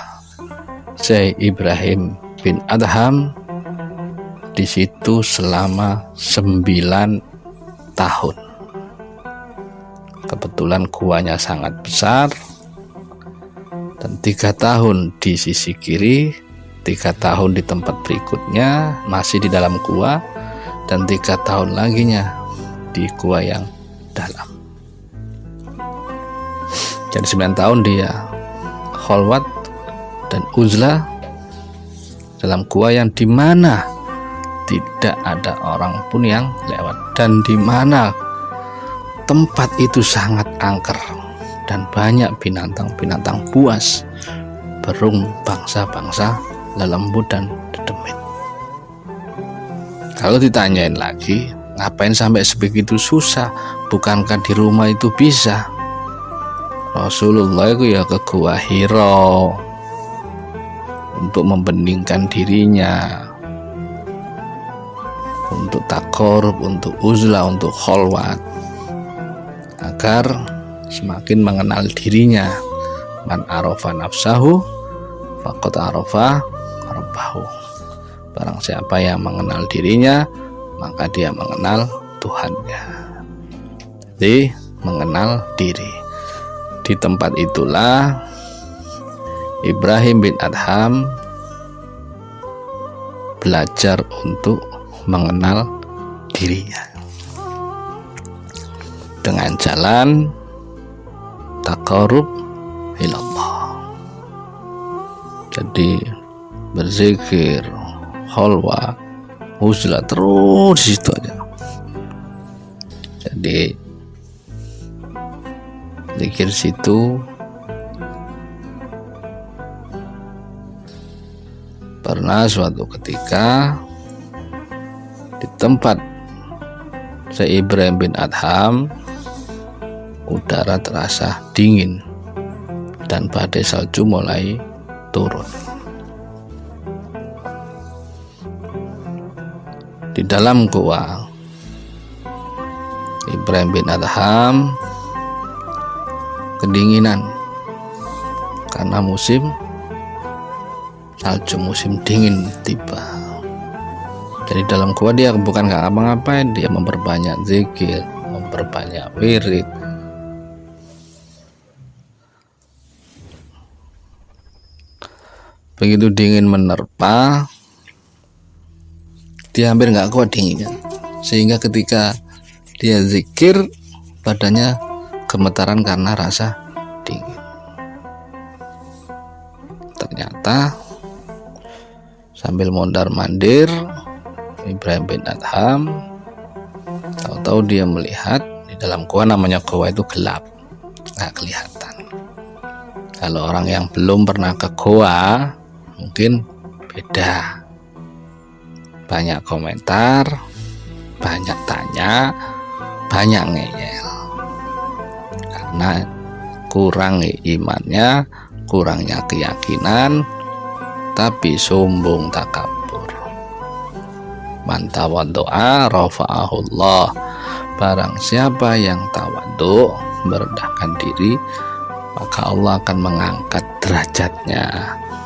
Syekh Ibrahim bin Adham di situ selama 9 tahun. Kebetulan guanya sangat besar dan 3 tahun di sisi kiri, 3 tahun di tempat berikutnya masih di dalam gua, dan 3 tahun laginya di gua yang dalam. Jadi 9 tahun dia khalwat dan uzlah dalam gua yang dimana tidak ada orang pun yang lewat, dan dimana tempat itu sangat angker dan banyak binatang-binatang buas, burung bangsa-bangsa, lelembut dan dedemit. Kalau ditanyain lagi, ngapain sampai sebegitu susah? Bukankah di rumah itu bisa? Rasulullah itu ya ke Gua Hira untuk membeningkan dirinya, untuk taqarrub, untuk uzlah, untuk khalwat, agar semakin mengenal dirinya. Man arafa nafsahu faqad arafa rabbahu. Barang siapa yang mengenal dirinya, maka dia mengenal Tuhannya. Jadi mengenal diri. Di tempat itulah Ibrahim bin Adham belajar untuk mengenal dirinya dengan jalan taqarrub ilallah. Jadi berzikir, khalwah, uzlah, terus di situ aja. Jadi zikir situ pernah suatu ketika di tempat Syekh Ibrahim bin Adham udara terasa dingin dan badai salju mulai turun. Di dalam gua Ibrahim bin Adham kedinginan karena musim salju, musim dingin tiba. Jadi dalam gua dia bukan nggak ngapa-ngapain, dia memperbanyak zikir, memperbanyak wirid. Begitu dingin menerpa, dia hampir nggak kuat dinginnya, sehingga ketika dia zikir badannya gemetaran karena rasa dingin. Ternyata sambil mondar-mandir Ibrahim bin Adham, tahu-tahu dia melihat di dalam gua, namanya gua itu gelap, nggak kelihatan. Kalau orang yang belum pernah ke gua mungkin beda, banyak komentar, banyak tanya, banyak ngeyel, karena kurang imannya, kurangnya keyakinan, tapi sombong takabur. Man tawaddu'a rafa'ahullah. Barang siapa yang tawaddu, merendahkan diri, maka Allah akan mengangkat derajatnya.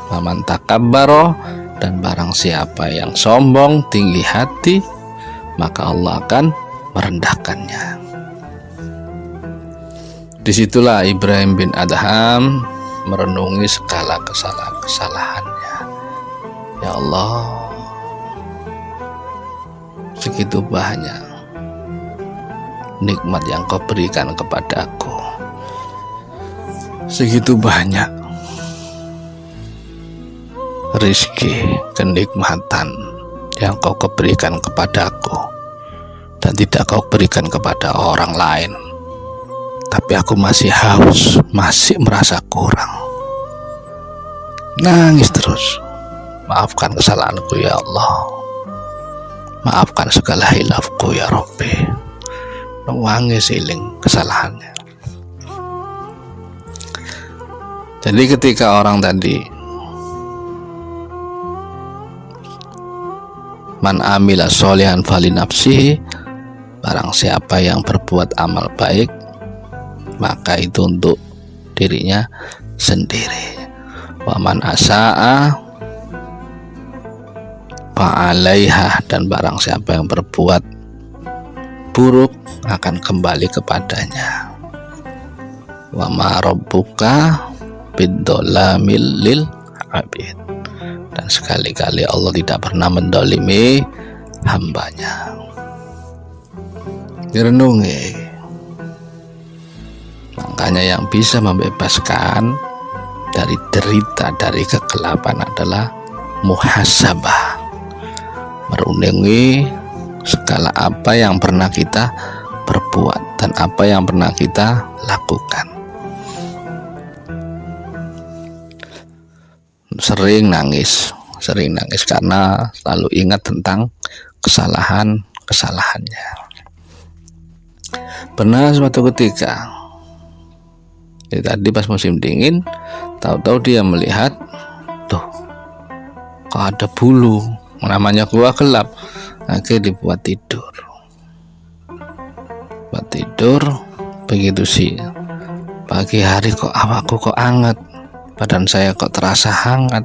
Wa man takabbara, dan barang siapa yang sombong, tinggi hati, maka Allah akan merendahkannya. Disitulah Ibrahim bin Adham merenungi segala kesalahan-kesalahannya. Ya Allah, segitu banyak nikmat yang Kau berikan kepadaku, segitu banyak rizki, kenikmatan yang Kau berikan kepadaku dan tidak Kau berikan kepada orang lain, tapi aku masih haus, masih merasa kurang. Nangis terus. Maafkan kesalahanku ya Allah, maafkan segala hilafku ya Rabbi. Wangi siling kesalahannya. Jadi ketika orang tadi man amila sholihan fali nafsihi, barang siapa yang berbuat amal baik maka itu untuk dirinya sendiri. Wa man asaa fa'alaiha, dan barang siapa yang berbuat buruk akan kembali kepadanya. Wa ma rabbuka bidzolamil lil abid. Dan sekali-kali Allah tidak pernah mendolimi hambanya. Direnungi. Makanya yang bisa membebaskan dari derita, dari kegelapan adalah muhasabah, merenungi segala apa yang pernah kita perbuat dan apa yang pernah kita lakukan. Sering nangis karena selalu ingat tentang kesalahannya. Pernah suatu ketika, tadi pas musim dingin, tahu-tahu dia melihat, tuh, kok ada bulu, namanya gua gelap. Akhirnya dibuat tidur, begitu sih pagi hari kok awakku kok hangat, badan saya kok terasa hangat.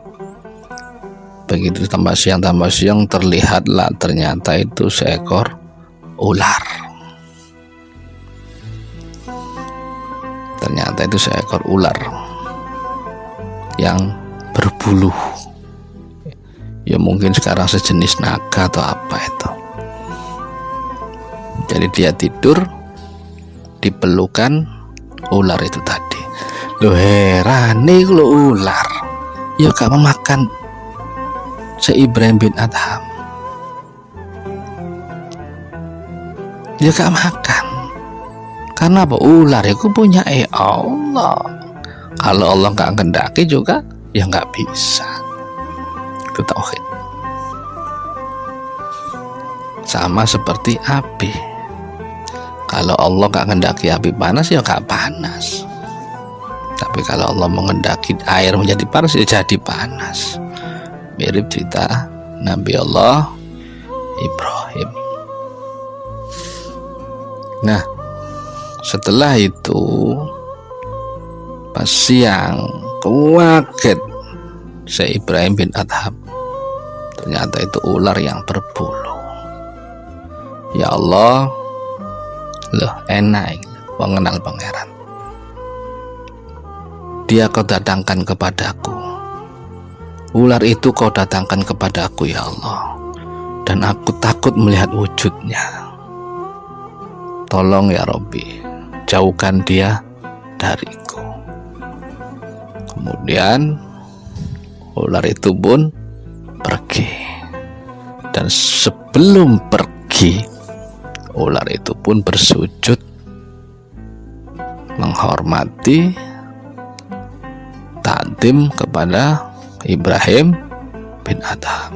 Begitu tambah siang terlihatlah ternyata itu seekor ular. Ternyata itu seekor ular yang berbulu. Ya mungkin sekarang sejenis naga atau apa itu. Jadi dia tidur dipelukan ular itu tadi. Loh heran nih lo ular. Ya gak memakan Ibrahim bin Adham. Dia gak makan. Karena apa? Ular itu punya Allah. Kalau Allah gak kendaki juga ya gak bisa. Itu tauhid. Sama seperti api. Kalau Allah gak kendaki api panas ya gak panas. Tapi kalau Allah mengendaki air menjadi panas ya jadi panas. Mirip cerita Nabi Allah Ibrahim. Nah, setelah itu pas siang kaget Ibrahim bin Adham. Ternyata itu ular yang berbulu. Ya Allah, loh enak mengenal pangeran. Dia kau datangkan kepadaku. Ular itu kau datangkan kepadaku ya Allah. Dan aku takut melihat wujudnya. Tolong ya Robbi, jauhkan dia dariku. Kemudian ular itu pun pergi. Dan sebelum pergi, ular itu pun bersujud menghormati takdim kepada Ibrahim bin Adham.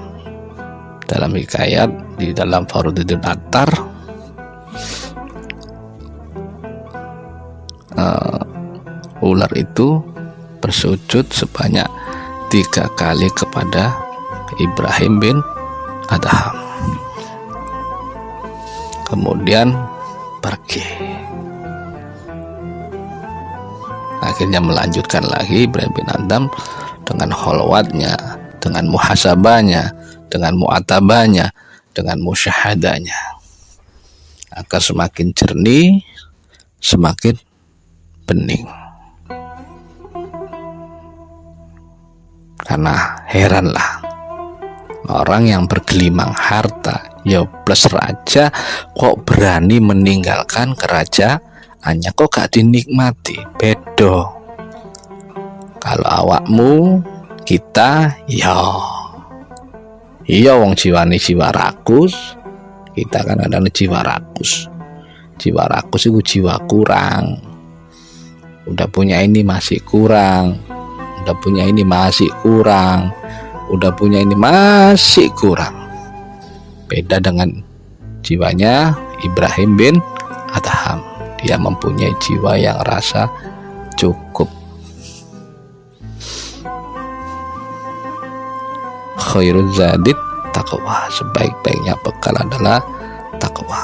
Dalam hikayat di dalam Farudidin Attar, ular itu bersujud sebanyak 3 kali kepada Ibrahim bin Adham. Kemudian pergi. Akhirnya melanjutkan lagi Ibrahim bin Adham dengan kholwatnya, dengan muhasabahnya, dengan mu'atabahnya, dengan musyahadahnya, agar semakin jernih, semakin bening. Karena heranlah orang yang bergelimang harta, ya plus raja, kok berani meninggalkan kerajaannya, kok gak dinikmati. Bedo kalau awakmu, kita ya iya wong jiwani jiwa rakus. Kita kan ada jiwa rakus. Jiwa rakus itu jiwa kurang. Udah punya ini masih kurang. Udah punya ini masih kurang. Udah punya ini masih kurang. Beda dengan jiwanya Ibrahim bin Adham. Dia mempunyai jiwa yang rasa cukup. Khairul zadid taqwa. Sebaik-baiknya bekal adalah takwa.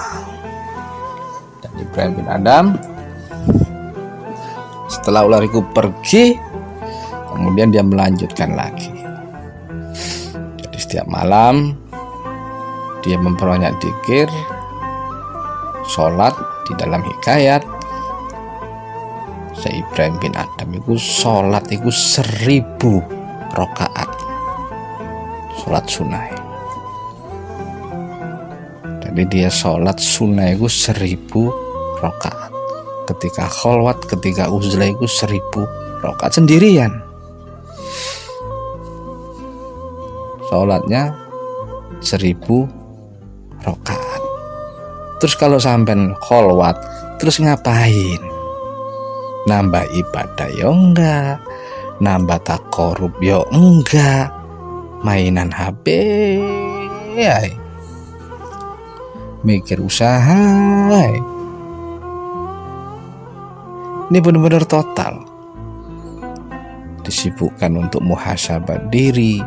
Dan Ibrahim bin Adham setelah ular itu pergi, kemudian dia melanjutkan lagi. Jadi setiap malam dia memperbanyak dzikir, sholat di dalam hikayat Syekh Ibrahim bin Adham iku sholat iku 1000 rakaat, sholat sunnah. Jadi dia sholat sunnah iku 1000 rakaat. Ketika kholwat, ketika uzlah iku 1000 rakaat sendirian. Sholatnya 1000 rakaat. Terus kalau sampean kholwat, terus ngapain? Nambah ibadah ya enggak, nambah takorub ya enggak, mainan HP ya, mikir usaha. Ini benar-benar total disibukkan untuk muhasabah diri,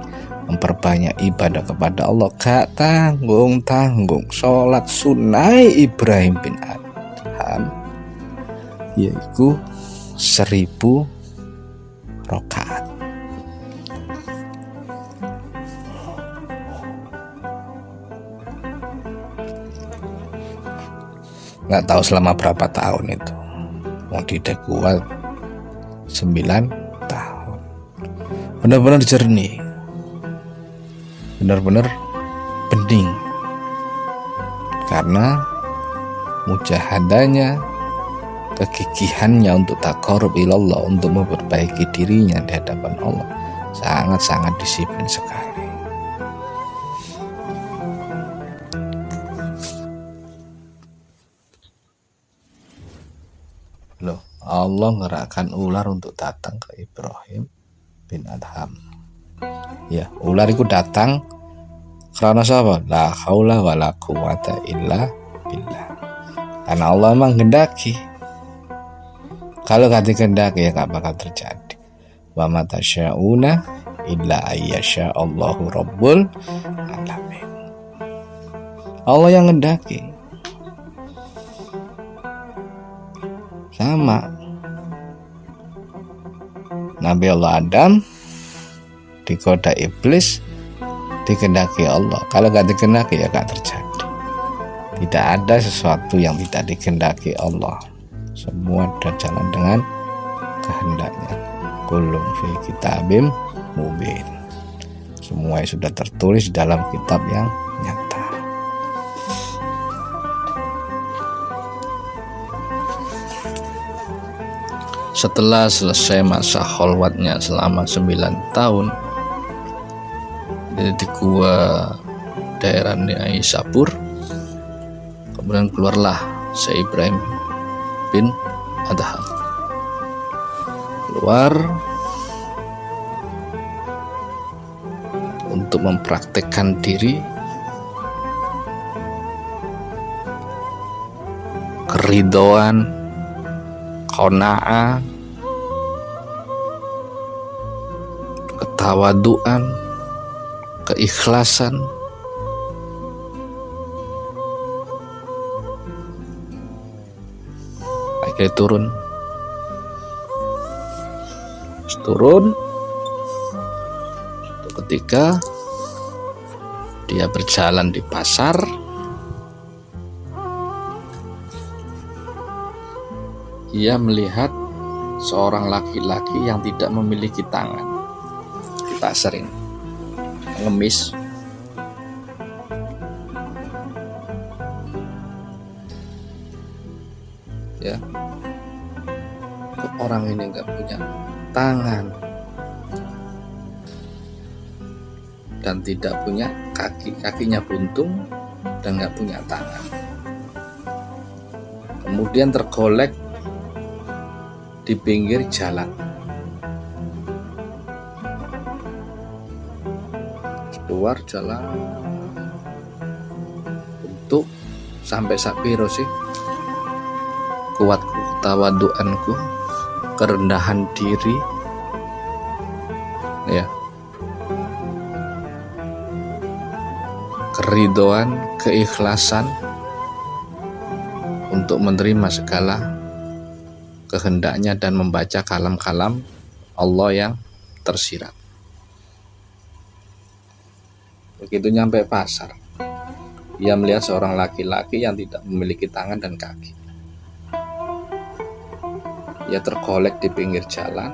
memperbanyak ibadah kepada Allah. Gak tanggung-tanggung sholat sunnah Ibrahim bin Adham yaitu 1000 rakaat. Nggak tahu selama berapa tahun itu. Mau tidak kuat 9 tahun. Benar-benar jernih, benar-benar bening, karena mujahadanya, kegigihannya untuk taqarrub ilallah, untuk memperbaiki dirinya di hadapan Allah, sangat-sangat disiplin sekali. Loh, Allah ngerakkan ular untuk datang ke Ibrahim bin Adham. Ya, ular itu datang karena siapa? La haula wala quwata illa billah. Karena Allah memang gendaki. Kalau gak dikehendaki ya gak bakal terjadi. Wa ma tasyauna illa ayyasha Allahu rabbul alamin. Allah yang ngendaki. Sama Nabi Allah Adam digoda iblis, dikehendaki Allah. Kalau gak dikehendaki ya gak terjadi. Tidak ada sesuatu yang tidak dikehendaki Allah. Semua berjalan dengan kehendaknya. Kullun fi kitabim mubin. Semua sudah tertulis dalam kitab yang nyata. Setelah selesai masa kholwatnya selama 9 tahun di gua daerah Nisapur, kemudian keluarlah Syekh Ibrahim bin Adham. Keluar untuk mempraktekkan diri, keridhaan, qanaah, ketawaduan, keikhlasan, akhirnya turun ketika dia berjalan di pasar. Ia melihat seorang laki-laki yang tidak memiliki tangan di pasar ini, mengemis. Ya, kok orang ini nggak punya tangan dan tidak punya kaki, kakinya buntung dan nggak punya tangan. Kemudian tergolek di pinggir jalan. Keluar jalan untuk sampai sapiro sih kuatku, tawaduanku, kerendahan diri, ya, keridhaan, keikhlasan untuk menerima segala kehendaknya dan membaca kalam-kalam Allah yang tersirat. Begitu nyampe pasar, ia melihat seorang laki-laki yang tidak memiliki tangan dan kaki. ia tergolek di pinggir jalan,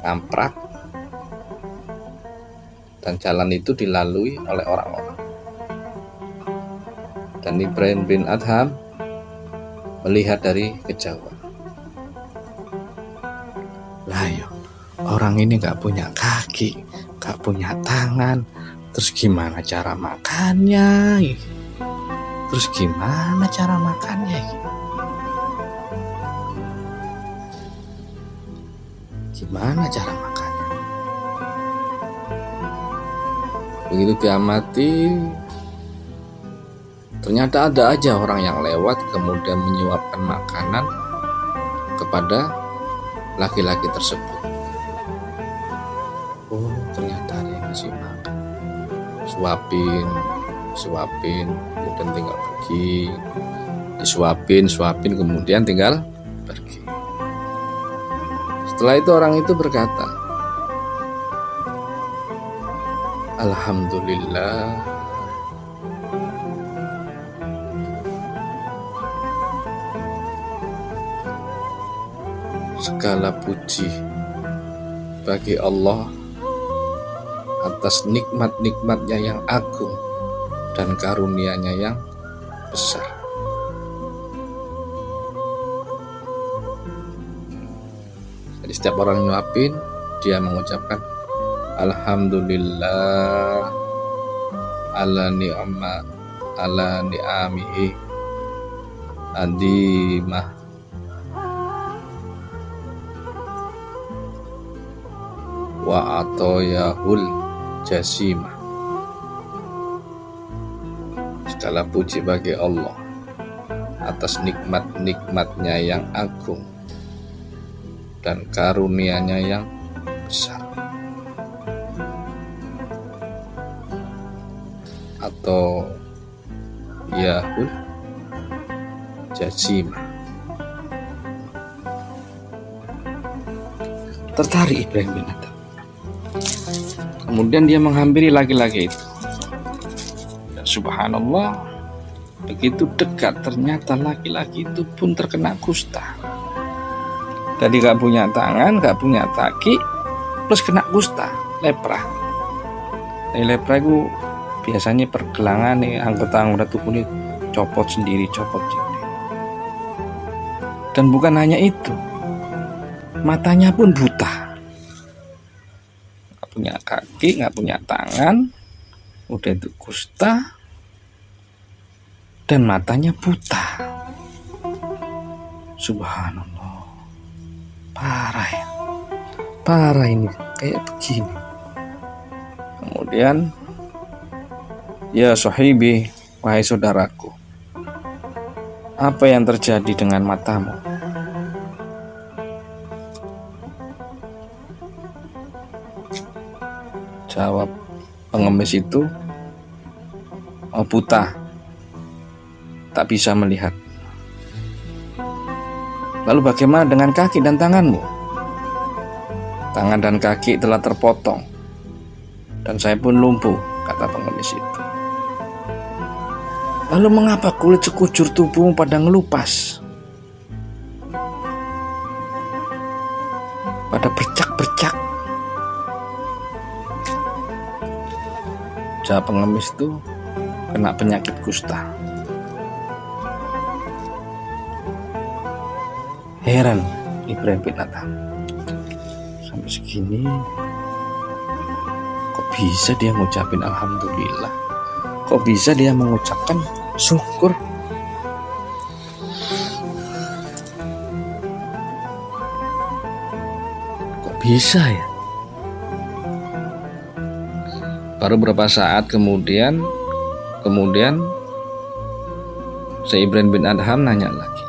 kamprak, dan jalan itu dilalui oleh orang-orang. Dan Ibrahim bin Adham melihat dari kejauhan. Lah yo, orang ini gak punya kaki, gak punya tangan, terus gimana cara makannya? Terus gimana cara makannya? Gimana cara makannya? Begitu diamati, ternyata ada aja orang yang lewat kemudian menyuapkan makanan kepada laki-laki tersebut. Oh, ternyata ada yang ngasih makan. Suapin, kemudian tinggal pergi. Disuapin, kemudian tinggal pergi. Setelah itu orang itu berkata, Alhamdulillah, segala puji bagi Allah atas nikmat-nikmatnya yang agung dan karunia-Nya yang besar. Jadi setiap orang nyuapin, dia mengucapkan Alhamdulillah ala ni'amihi adimah wa atoyahul jasimah. Segala puji bagi Allah atas nikmat-nikmatnya yang agung dan karunia-Nya yang besar. Atau yahul jasimah. Tertarik Ibrahim bin Adham. Kemudian dia menghampiri laki-laki itu. Dan subhanallah, begitu dekat ternyata laki-laki itu pun terkena kusta. Tadi gak punya tangan, gak punya kaki, plus kena kusta, lepra. Dari lepra itu biasanya pergelangan nih, anggota-anggota tubuh ini copot sendiri. Dan bukan hanya itu, matanya pun buta. Gak punya kaki, gak punya tangan, udah itu kusta, dan matanya buta. Subhanallah, parah ini kayak begini. Kemudian, ya sahibi, wahai saudaraku, apa yang terjadi dengan matamu? Jawab pengemis itu, buta, tak bisa melihat. Lalu bagaimana dengan kaki dan tanganmu? Tangan dan kaki telah terpotong, dan saya pun lumpuh, kata pengemis itu. Lalu mengapa kulit sekujur tubuhmu pada ngelupas? Pada bercak-bercak. Jawab pengemis itu, kena penyakit kusta. Heran Ibrahim bin Adham, sampai segini kok bisa dia ngucapin alhamdulillah, kok bisa dia mengucapkan syukur. Kok bisa ya? Baru beberapa saat kemudian si Ibrahim bin Adham nanya lagi,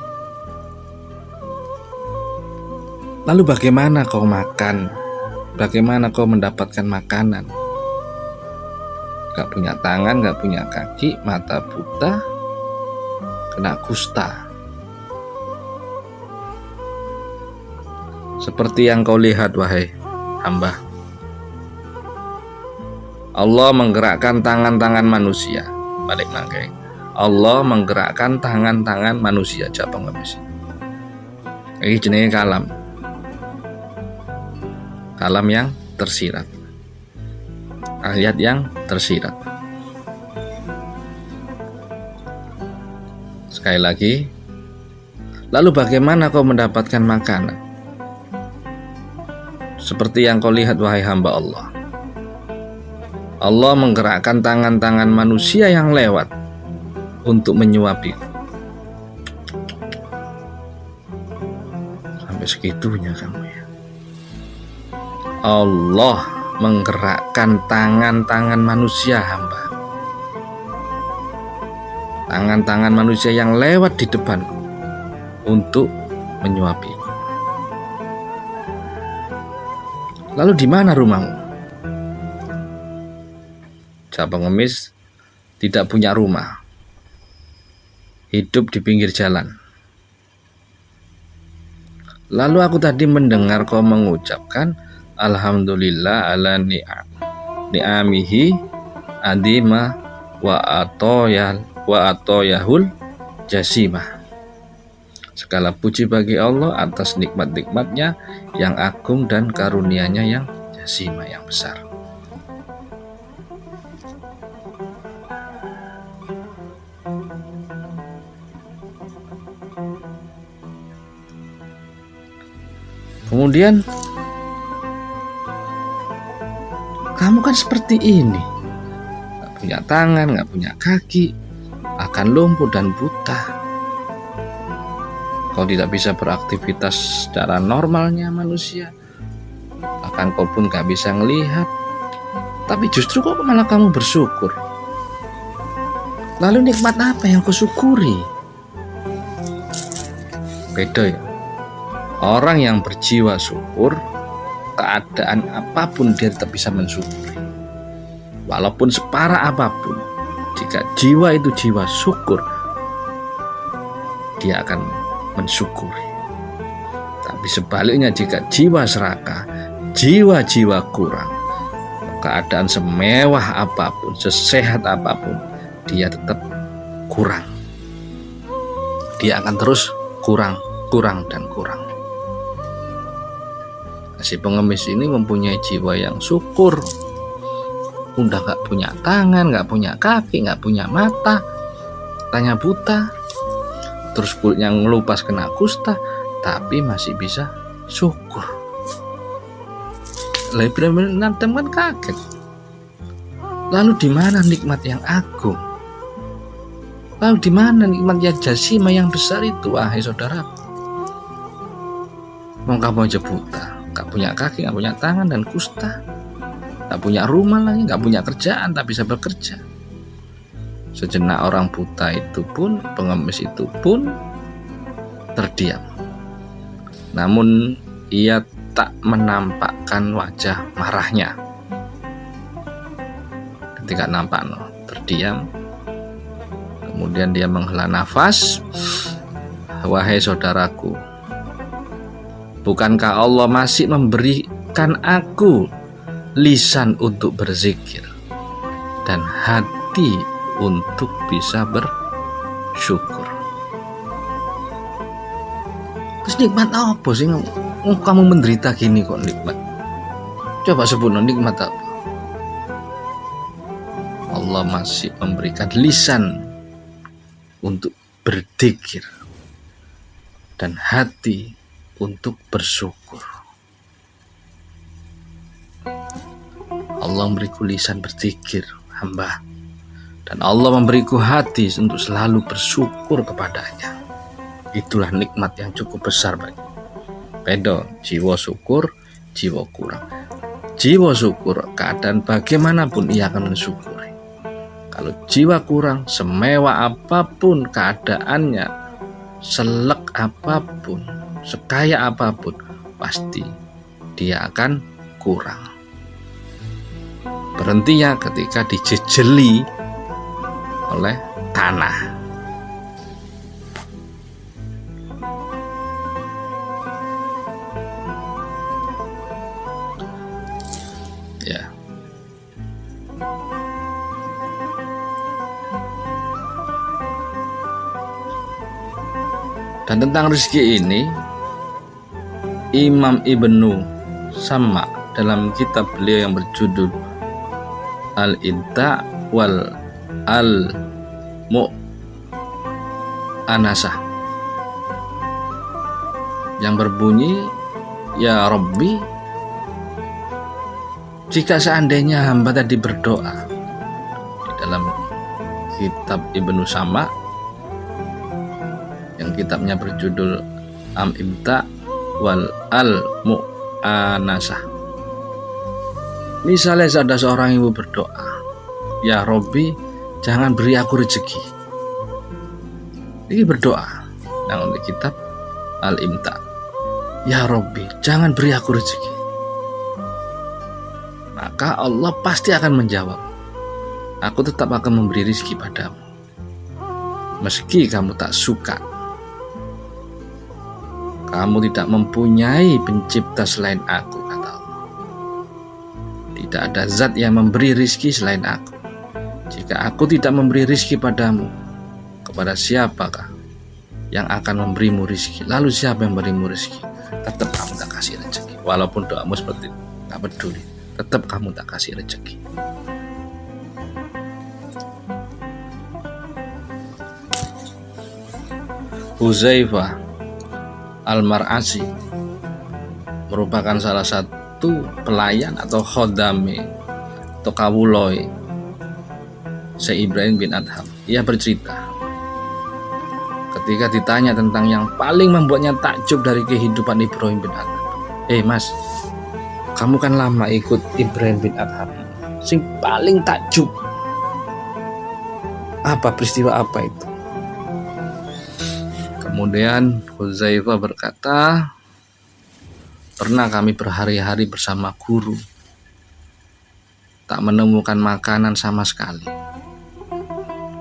lalu bagaimana kau makan? Bagaimana kau mendapatkan makanan? Gak punya tangan, gak punya kaki, mata buta, kena kusta. Seperti yang kau lihat, wahai hamba, Allah menggerakkan tangan-tangan manusia. Balik nangkeng, Allah menggerakkan tangan-tangan manusia. Jawab pengemis. Ini jenenge kalam. Kalam yang tersirat. Ayat yang tersirat. Sekali lagi, lalu bagaimana kau mendapatkan makanan? Seperti yang kau lihat wahai hamba Allah. Allah menggerakkan tangan-tangan manusia yang lewat untuk menyuapi. Sampai segitunya kamu ya. Allah menggerakkan tangan-tangan manusia hamba. Tangan-tangan manusia yang lewat di depanku untuk menyuapi. Lalu di mana rumahmu? Jawab pengemis, tidak punya rumah. Hidup di pinggir jalan. Lalu aku tadi mendengar kau mengucapkan Alhamdulillah ala ni'amihi adima wa atoyahul jasimah. Segala puji bagi Allah atas nikmat-nikmatnya yang agung dan karunia-Nya yang jasimah, yang besar. Kemudian kamu kan seperti ini, gak punya tangan, gak punya kaki, akan lumpuh dan buta. Kau tidak bisa beraktivitas secara normalnya manusia, bahkan kau pun gak bisa ngelihat. Tapi justru kok malah kamu bersyukur. Lalu nikmat apa yang kau syukuri? Beda ya. Orang yang berjiwa syukur, keadaan apapun dia tetap bisa mensyukuri. Walaupun separah apapun, jika jiwa itu jiwa syukur, dia akan mensyukuri. Tapi sebaliknya, jika jiwa serakah, jiwa-jiwa kurang, keadaan semewah apapun, sesehat apapun, dia tetap kurang. Dia akan terus kurang dan kurang. Si pengemis ini mempunyai jiwa yang syukur. Udah gak punya tangan, gak punya kaki, gak punya mata, tanya buta, terus kulitnya ngelupas kena kusta, tapi masih bisa syukur. Lebih nanti kan kaget. Lalu di mana nikmat yang agung? Lalu di mana nikmat yang jasimah yang besar itu, wahai saudaraku? Mau kamu aja buta, gak punya kaki, gak punya tangan dan kusta, gak punya rumah lagi, gak punya kerjaan, tak bisa bekerja. Sejenak orang buta itu pun, pengemis itu pun terdiam. Namun ia tak menampakkan wajah marahnya. Ketika nampak terdiam, kemudian dia menghela nafas. Wahai saudaraku, bukankah Allah masih memberikan aku lisan untuk berzikir dan hati untuk bisa bersyukur? Terus nikmat apa sih? Kamu menderita gini kok nikmat? Coba sebut nikmat apa? Allah masih memberikan lisan untuk berzikir dan hati untuk bersyukur. Allah memberiku lisan berzikir hamba, dan Allah memberiku hati untuk selalu bersyukur kepadanya. Itulah nikmat yang cukup besar bagi. Beda jiwa syukur, jiwa kurang. Jiwa syukur, keadaan bagaimanapun ia akan mensyukuri. Kalau jiwa kurang, semewah apapun keadaannya, selek apapun, sekaya apapun, pasti dia akan kurang. Berhentinya ketika dijejeli oleh tanah. Ya. Dan tentang rezeki ini, Imam Ibnu Sama dalam kitab beliau yang berjudul Al-Idda wal Al-Mu'anasah, yang berbunyi, ya Rabbi, jika seandainya hamba tadi berdoa, di dalam kitab Ibnu Sama yang kitabnya berjudul Al-Ibda wal Al-Mu'anasah, misalnya ada seorang ibu berdoa, ya Robbi, jangan beri aku rezeki. Ini berdoa yang di kitab Al-Imta, ya Robbi, jangan beri aku rezeki. Maka Allah pasti akan menjawab, aku tetap akan memberi rezeki padamu, meski kamu tak suka. Kamu tidak mempunyai pencipta selain aku, kata Allah. Tidak ada zat yang memberi rizki selain aku. Jika aku tidak memberi rizki padamu, kepada siapakah yang akan memberimu rizki? Lalu siapa yang memberimu rizki? Tetap kamu tak kasih rezeki. Walaupun doamu seperti itu, tak peduli, tetap kamu tak kasih rezeki. Huzaifah Al-Mar'asi merupakan salah satu pelayan atau khodami atau kawuloi Syekh Ibrahim bin Adham. Ia bercerita, ketika ditanya tentang yang paling membuatnya takjub dari kehidupan Ibrahim bin Adham, Mas, kamu kan lama ikut Ibrahim bin Adham, sing paling takjub apa, peristiwa apa itu? Kemudian Huzaifah berkata, pernah kami berhari-hari bersama guru, tak menemukan makanan sama sekali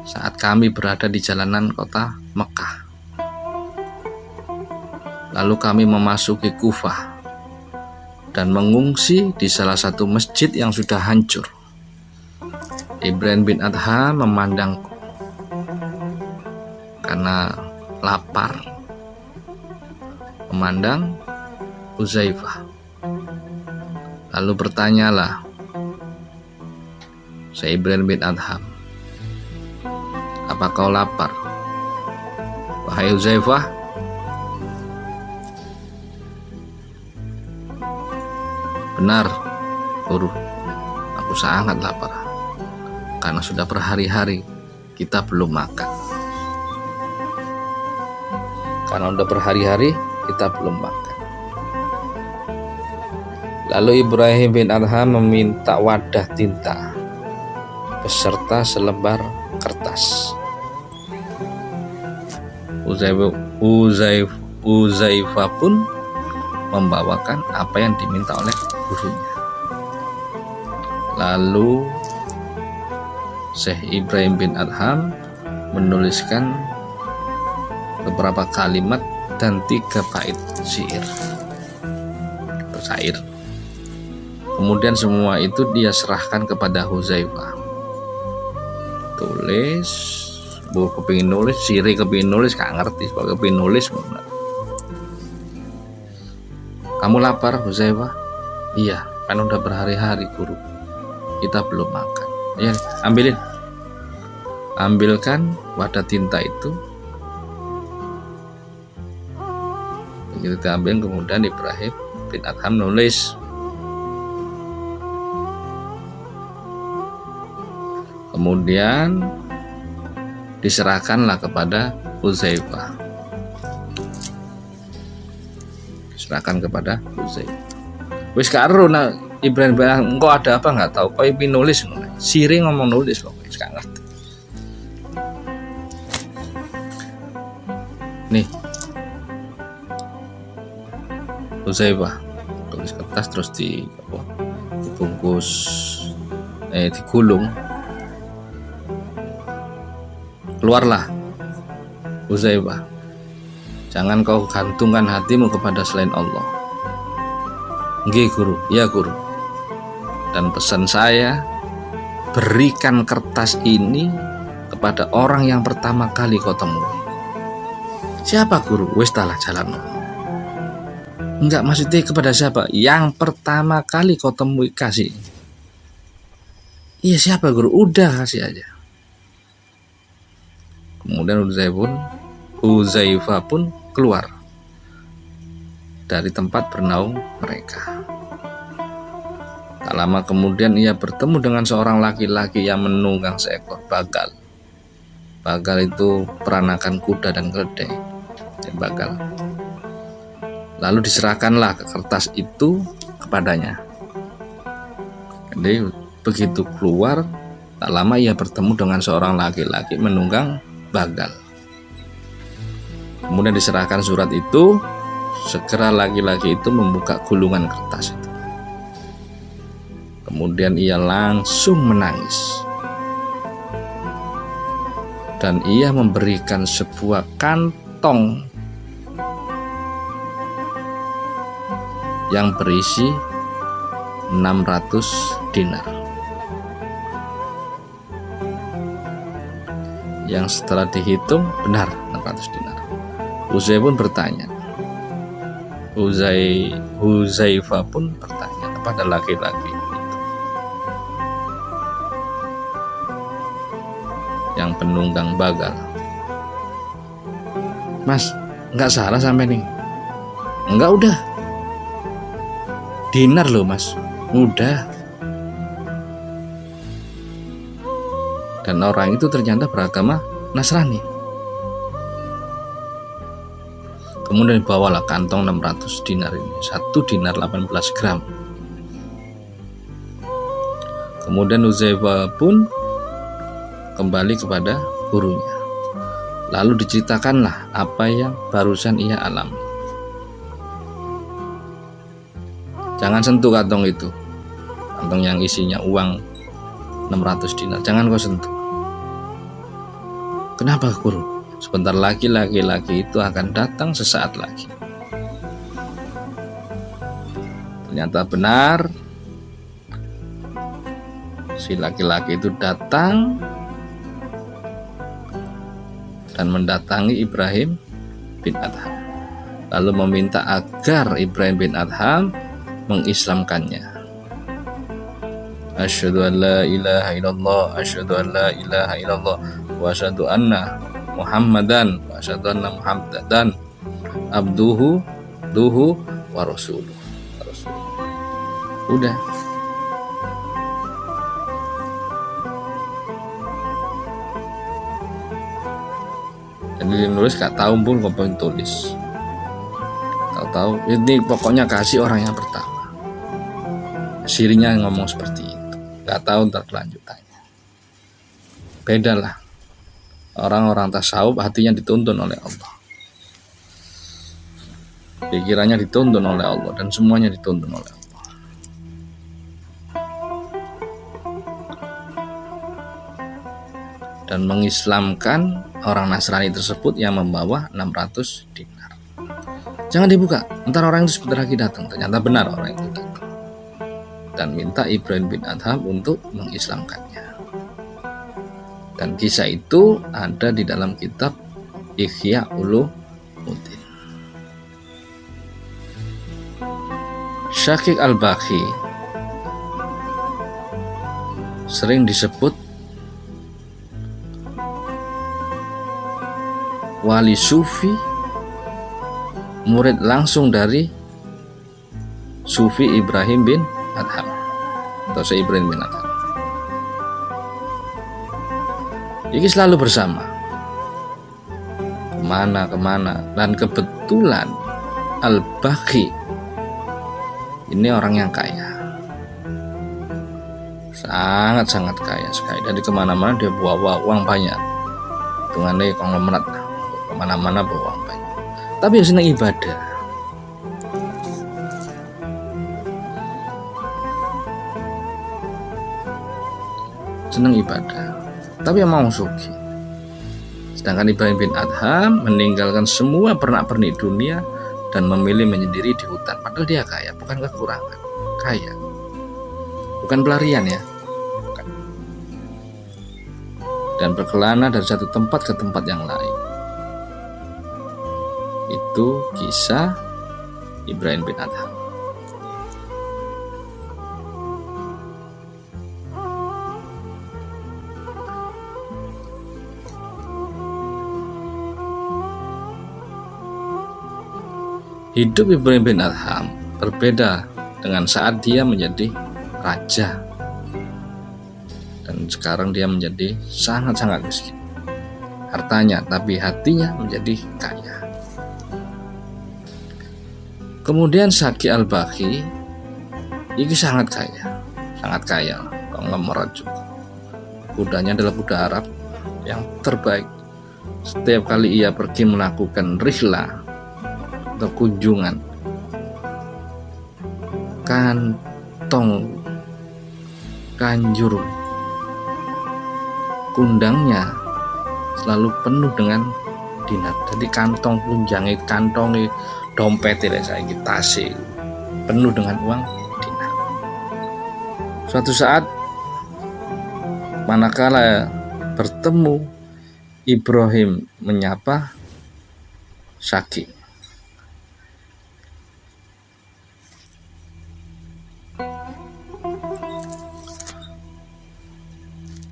saat kami berada di jalanan kota Mekah. Lalu kami memasuki Kufah dan mengungsi di salah satu masjid yang sudah hancur. Ibrahim bin Adham memandangku karena lapar, memandang Huzaifah. Lalu bertanyalah Syekh Ibrahim bin Adham, apa kau lapar, wahai Huzaifah? Benar, guru, aku sangat lapar, karena sudah berhari-hari kita belum makan. Karena udah berhari-hari kita belum makan. Lalu Ibrahim bin Adham meminta wadah tinta beserta selebar kertas. Huzaifah pun membawakan apa yang diminta oleh gurunya. Lalu Syekh Ibrahim bin Adham menuliskan beberapa kalimat dan 3 bait syair. Kemudian semua itu dia serahkan kepada Huzaifah. Tulis, bu kepingin nulis, siri kepingin nulis, gak ngerti, kalau kepingin nulis. Kamu lapar, Huzaifah? Iya, kan udah berhari-hari guru, kita belum makan. Ya, ambilkan wadah tinta itu. Kita ambil, kemudian Ibrahim bin Adham nulis. Kemudian diserahkanlah kepada Huzaifah. Wis karo Ibrahim bin Adham, engkau ada apa nggak tahu, kau ingin nulis, siri ngomong nulis pokoknya, gak ngerti. Nih, Huzaifah tulis kertas, terus dibungkus, digulung. Keluarlah, Huzaifah, jangan kau gantungkan hatimu kepada selain Allah. Nggih guru, ya guru. Dan pesan saya, berikan kertas ini kepada orang yang pertama kali kau temui. Siapa guru? Wis talah jalan. Enggak, maksudnya kepada siapa? Yang pertama kali kau temui kasih. Iya, siapa guru? Udah, kasih aja. Kemudian Huzaifah pun keluar dari tempat bernaung mereka. Tak lama kemudian ia bertemu dengan seorang laki-laki yang menunggang seekor bagal. Bagal itu peranakan kuda dan keledai. Bagal. Lalu diserahkanlah kertas itu kepadanya. Jadi begitu keluar, tak lama ia bertemu dengan seorang laki-laki menunggang bagal. Kemudian diserahkan surat itu, segera laki-laki itu membuka gulungan kertas itu. Kemudian ia langsung menangis. Dan ia memberikan sebuah kantong yang berisi 600 dinar. Yang setelah dihitung benar 600 dinar. Uzai pun bertanya. Huzaifah pun bertanya kepada laki-laki itu yang penunggang bagal. Mas, nggak salah sampai nih? Enggak, udah. Dinar loh mas, udah. Dan orang itu ternyata beragama Nasrani. Kemudian dibawalah kantong 600 dinar ini, 1 dinar 18 gram. Kemudian Huzaifah pun kembali kepada gurunya. Lalu diceritakanlah apa yang barusan ia alami. Jangan sentuh kantong itu, kantong yang isinya uang 600 dinar, jangan kau sentuh. Kenapa guru? Sebentar lagi laki-laki itu akan datang sesaat lagi. Ternyata benar, si laki-laki itu datang dan mendatangi Ibrahim bin Adham, lalu meminta agar Ibrahim bin Adham mengislamkannya. Asyhadu an la ilaha illallah, asyhadu an la ilaha illallah, wa asyhadu anna Muhammadan, wa asyhadu anna Muhammadan abduhu wa rasuluh. Udah. Jadi dia nulis gak tahu pun kau tulis. Tahu ini pokoknya kasih orang yang pertama. Sirinya ngomong seperti itu, gak tahu ntar kelanjutannya. Bedalah orang-orang tasawuf, hatinya dituntun oleh Allah, pikirannya dituntun oleh Allah, dan semuanya dituntun oleh Allah. Dan mengislamkan orang Nasrani tersebut yang membawa 600 dinar. Jangan dibuka, ntar orang itu sebentar lagi datang. Ternyata benar orang itu datang dan minta Ibrahim bin Adham untuk mengislamkannya. Dan kisah itu ada di dalam kitab Ihya Ulumuddin. Syakik al-Baqi sering disebut wali sufi, murid langsung dari Sufi Ibrahim bin Adham atau Syekh Ibrahim bin Adham. Ini selalu bersama kemana-kemana, dan kebetulan Al-Baqi ini orang yang kaya, sangat-sangat kaya sekali. Jadi kemana-mana dia bawa uang banyak, hitungannya konglomerat, kemana-mana bawa uang banyak. Tapi ya senang ibadah. Senang ibadah, tapi yang mau suki. Sedangkan Ibrahim bin Adham meninggalkan semua pernak-pernik dunia dan memilih menyendiri di hutan. Padahal dia kaya, bukan kekurangan, kaya, bukan pelarian ya, bukan. Dan berkelana dari satu tempat ke tempat yang lain. Itu kisah Ibrahim bin Adham. Hidup Ibrahim bin Adham berbeda dengan saat dia menjadi raja, dan sekarang dia menjadi sangat-sangat miskin hartanya, tapi hatinya menjadi kaya. Kemudian Syaqi al-Baqi ini sangat kaya, konglomerat juga. Kudanya adalah kuda Arab yang terbaik. Setiap kali ia pergi melakukan rihlah atau kunjungan, kantong kanjur kundangnya selalu penuh dengan dinar. Jadi kantong dompet saiki tasik penuh dengan uang dinar. Suatu saat manakala bertemu, Ibrahim menyapa Syaqi.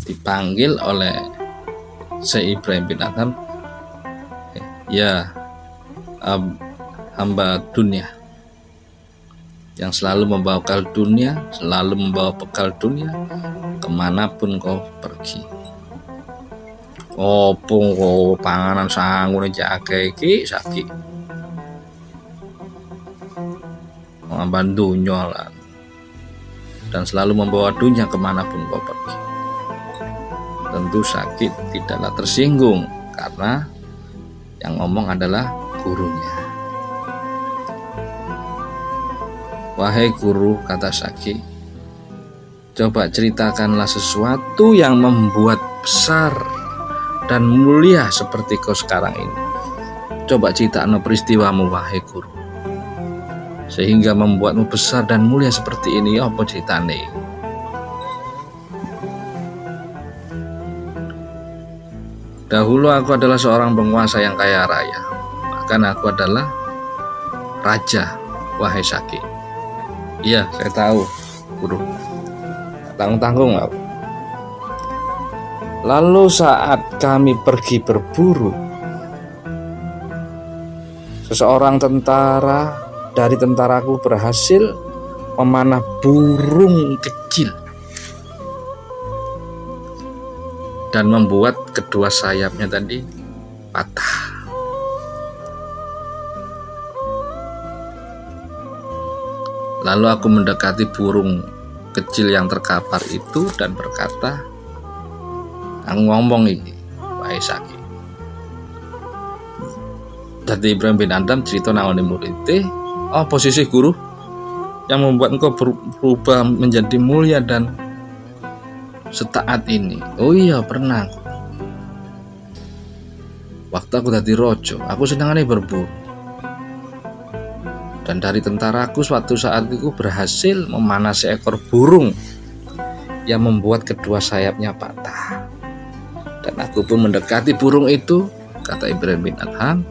Dipanggil oleh Syekh Ibrahim bin Adham, ya hamba dunia yang selalu membawa bekal dunia kemanapun kau pergi. Opung kau panganan sangune jake iki Syaqi mengamban dunia lah, dan selalu membawa dunia kemanapun kau pergi. Tentu Syaqi tidaklah tersinggung karena yang ngomong adalah gurunya. Wahai guru, kata Syaqi, coba ceritakanlah sesuatu yang membuat besar dan mulia seperti kau sekarang ini. Coba ceritakan peristiwamu, wahai guru, sehingga membuatmu besar dan mulia seperti ini. Apa ceritane? Dahulu aku adalah seorang penguasa yang kaya raya, bahkan aku adalah raja, wahai Syaqi. Iya, saya tahu, guru. Tanggung-tanggung aku. Lalu saat kami pergi berburu, seseorang tentara dari tentaraku berhasil memanah burung kecil dan membuat kedua sayapnya tadi patah. Lalu aku mendekati burung kecil yang terkapar itu dan berkata, aku ngomong ini, wahai Syaqi. Jadi Ibrahim bin Adham cerita nangone muridé, posisi guru yang membuat engkau berubah menjadi mulia dan setaat ini. Oh iya, pernah. Waktu aku dadi rojo, aku senangane berburu. Dan dari tentaraku suatu saat itu berhasil memanah seekor burung yang membuat kedua sayapnya patah. Dan aku pun mendekati burung itu, kata Ibrahim bin Adham,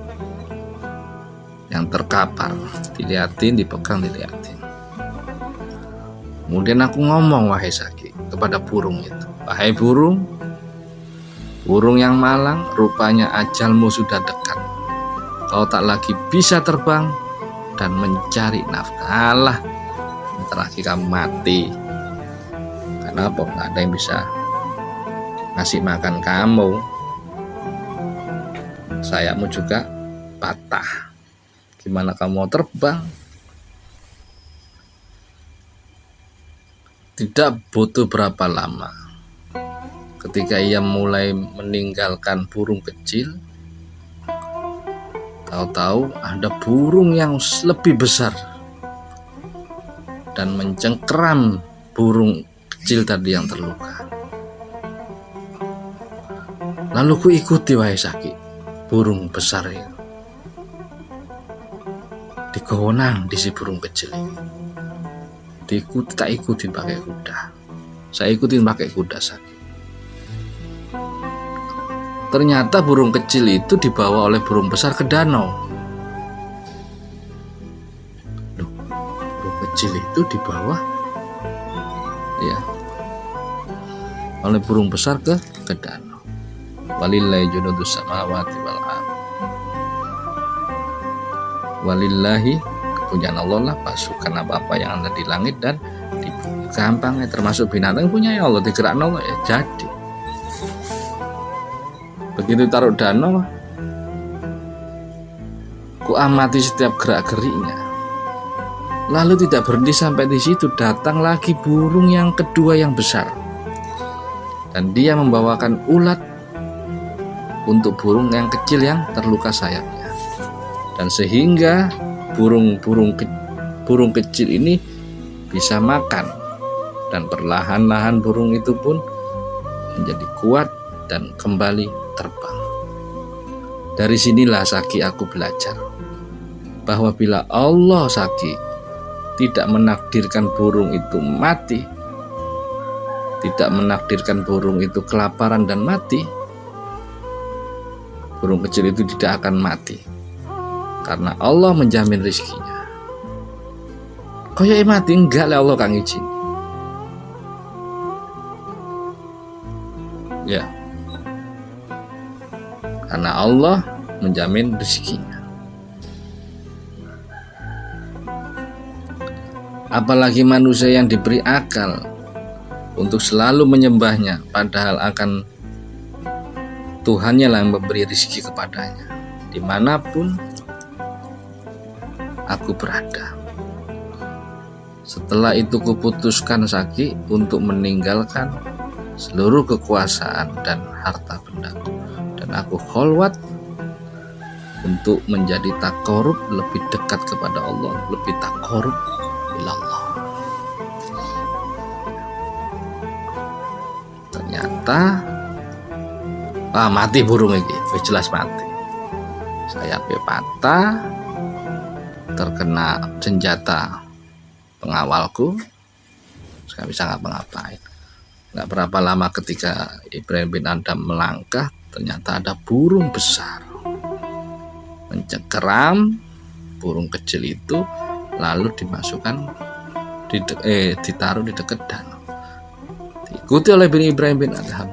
yang terkapar, dilihatin, dipegang, dilihatin. Kemudian aku ngomong, wahai Syaqi, kepada burung itu, wahai burung yang malang, rupanya ajalmu sudah dekat. Kau tak lagi bisa terbang dan mencari nafkah. Alah, bentar lagi kamu mati. Kenapa? Nggak ada yang bisa ngasih makan kamu. Sayapmu juga patah. Gimana kamu mau terbang? Tidak butuh berapa lama, ketika ia mulai meninggalkan burung kecil, tahu-tahu ada burung yang lebih besar dan mencengkeram burung kecil tadi yang terluka. Lalu ku ikuti, wahai Syaqi, burung besar itu. Digonang di si burung kecil ini. Tak ikutin pakai kuda. Saya ikutin pakai kuda Syaqi. Ternyata burung kecil itu dibawa oleh burung besar ke danau. kecil itu dibawa ya oleh burung besar ke danau. Walillahi junudus samawati wal ardh. Walillahi, kepunyaan Allah lah pasukan apa-apa yang ada di langit dan di bumi. Gampangnya termasuk binatang punya ya Allah, digerakkan Allah ya jadi. Begitu taruh danau, ku amati setiap gerak-geriknya. Lalu tidak berhenti sampai di situ, datang lagi burung yang kedua yang besar. Dan dia membawakan ulat untuk burung yang kecil yang terluka sayapnya. Dan sehingga burung kecil ini bisa makan, dan perlahan-lahan burung itu pun menjadi kuat dan kembali terbang. Dari sinilah Saki aku belajar bahwa bila Allah Saki tidak menakdirkan burung itu mati, tidak menakdirkan burung itu kelaparan dan mati, burung kecil itu tidak akan mati. Karena Allah menjamin rizkinya. Kaya mati enggak lah Allah kang izin. Ya. Karena Allah menjamin rizkinya. Apalagi manusia yang diberi akal untuk selalu menyembahnya, padahal akan Tuhannya lah yang memberi rizki kepadanya dimanapun aku berada. Setelah itu kuputuskan Saki untuk meninggalkan seluruh kekuasaan dan harta bendaku, dan aku kholwat untuk menjadi takorub, lebih dekat kepada Allah, lebih takorub ilallah. Ternyata mati burung ini, jelas mati. Sayapnya patah, terkena senjata pengawalku, saya bisa ngapa-ngapain. Gak berapa lama ketika Ibrahim bin Adham melangkah, ternyata ada burung besar mencengkeram burung kecil itu, lalu dimasukkan ditaruh di dekat danau, diikuti oleh Ibrahim bin Adham.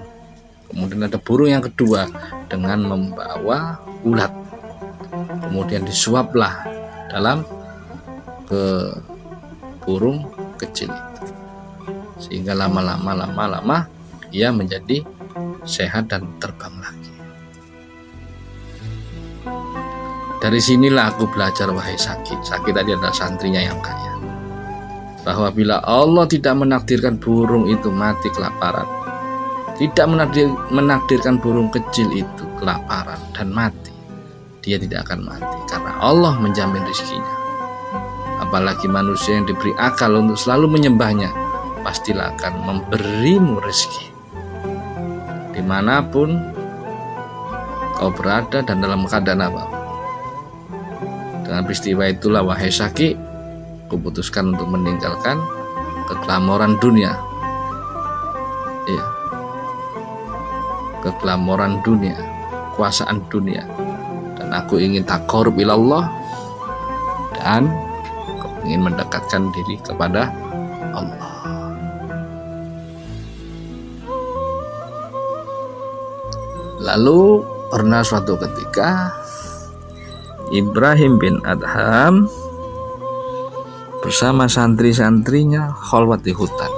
Kemudian ada burung yang kedua dengan membawa ulat, kemudian disuaplah dalam ke burung kecil itu, sehingga lama-lama ia menjadi sehat dan terbang lagi. Dari sinilah aku belajar, wahai Saki tadi adalah santrinya yang kaya, bahwa bila Allah tidak menakdirkan burung itu mati kelaparan, tidak menakdirkan burung kecil itu kelaparan dan mati, dia tidak akan mati karena Allah menjamin rizkinya. Apalagi manusia yang diberi akal untuk selalu menyembahnya, pastilah akan memberimu rezeki dimanapun kau berada dan dalam keadaan apapun. Dengan peristiwa itulah, wahai Saki, kuputuskan untuk meninggalkan keglamoran dunia. Iya, keglamoran dunia, kuasaan dunia, dan aku ingin takorub ilallah, dan ingin mendekatkan diri kepada Allah. Lalu pernah suatu ketika Ibrahim bin Adham bersama santri-santrinya kholwat di hutan.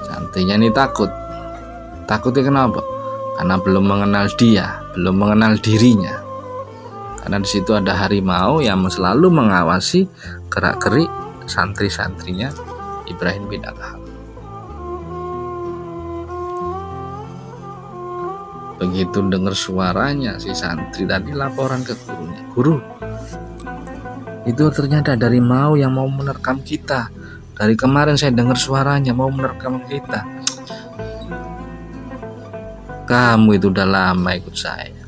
Santrinya ini takutnya kenapa? Karena belum mengenal dia, belum mengenal dirinya. Karena di situ ada harimau yang selalu mengawasi gerak-gerik santri-santrinya Ibrahim bin Adham. Begitu dengar suaranya, si santri tadi laporan ke gurunya, "Guru, itu ternyata dari harimau yang mau menerkam kita. Dari kemarin saya dengar suaranya mau menerkam kita. Kamu itu udah lama ikut saya.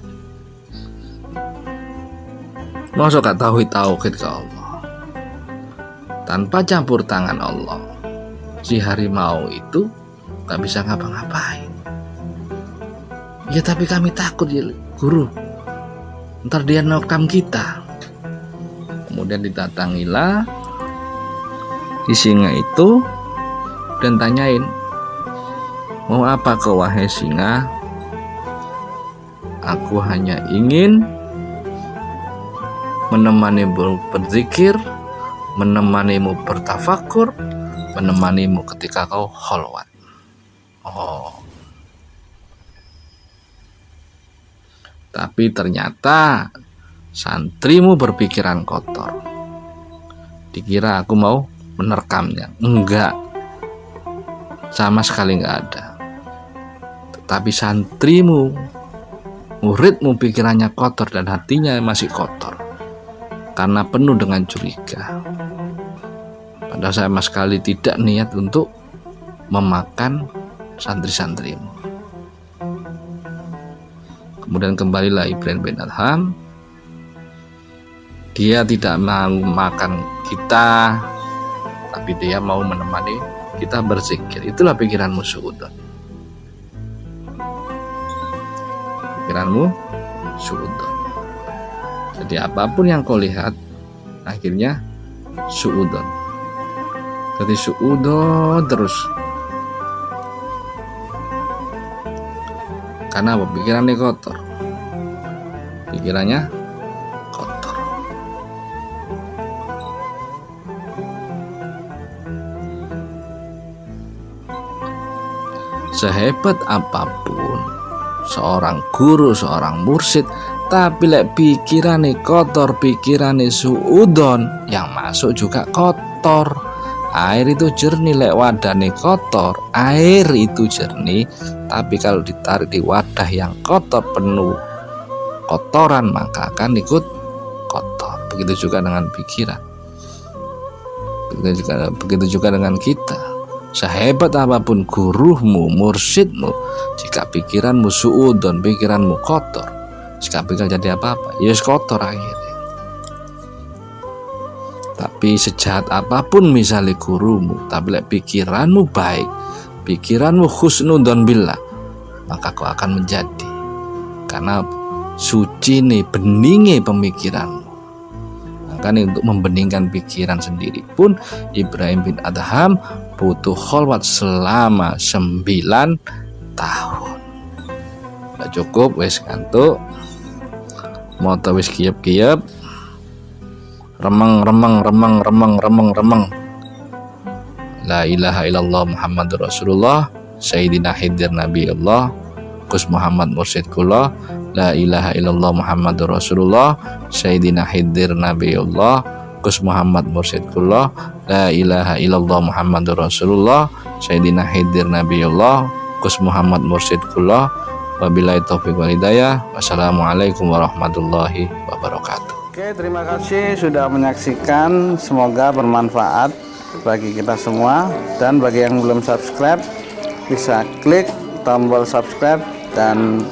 Masa gak tauhid ke Allah? Tanpa campur tangan Allah, si harimau itu gak bisa ngapa-ngapain. Ya tapi kami takut ya guru, ntar dia nokam kita." Kemudian didatangilah di singa itu dan tanyain, mau apa kau wahai singa? Aku hanya ingin menemanimu berzikir, menemanimu bertafakur, menemanimu ketika kau kholwat. Tapi ternyata santrimu berpikiran kotor. Dikira aku mau menerkamnya. Enggak, sama sekali enggak ada. Tetapi santrimu, muridmu pikirannya kotor dan hatinya masih kotor karena penuh dengan curiga. Padahal saya sama sekali tidak niat untuk memakan santri-santrimu. Kemudian kembalilah Ibrahim bin Adham. Dia tidak mau makan kita, tapi dia mau menemani kita berzikir. Itulah pikiranmu suudon. Pikiranmu suudon. Jadi apapun yang kau lihat, akhirnya suudon. Jadi suudon terus. Karena apa? Pikirannya kotor. Pikirannya kotor. Sehebat apapun seorang guru, seorang mursyid, tapi lek pikirane kotor, pikirane suudon, yang masuk juga kotor. Air itu jernih, lek wadahnya kotor, air itu jernih, tapi kalau ditarik di wadah yang kotor, penuh kotoran, maka akan ikut kotor. Begitu juga dengan pikiran, begitu juga dengan kita. Sehebat apapun gurumu, mursyidmu, jika pikiranmu suudon, pikiranmu kotor, jika pikiran jadi apa-apa, ya kotor akhirnya. Tapi sejahat apapun misalnya gurumu, tapi pikiranmu baik, pikiranmu husnudon billah, maka kau akan menjadi. Karena suci nih beningnya pemikiranmu. Makanya untuk membeningkan pikiran sendiri pun Ibrahim bin Adham butuh kholwat selama 9 tahun. Nggak cukup, wis ngantuk, mau wis kiep-kiep, remeng. La ilaha illallah Muhammadur Rasulullah Sayyidina Khidir Nabi Allah Gus Muhammad Mursyid kula. La ilaha illallah Muhammadur Rasulullah Sayyidina Khidir Nabi Allah Gus Muhammad Mursyid kula. La ilaha illallah Muhammadur Rasulullah Sayyidina Khidir Nabi Allah Gus Muhammad Mursyid kula. Wabillahi taufiq wal hidayah. Wassalamualaikum warahmatullahi wabarakatuh. Oke, terima kasih sudah menyaksikan. Semoga bermanfaat bagi kita semua. Dan bagi yang belum subscribe, bisa klik tombol subscribe dan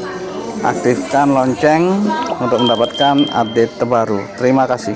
aktifkan lonceng untuk mendapatkan update terbaru. Terima kasih.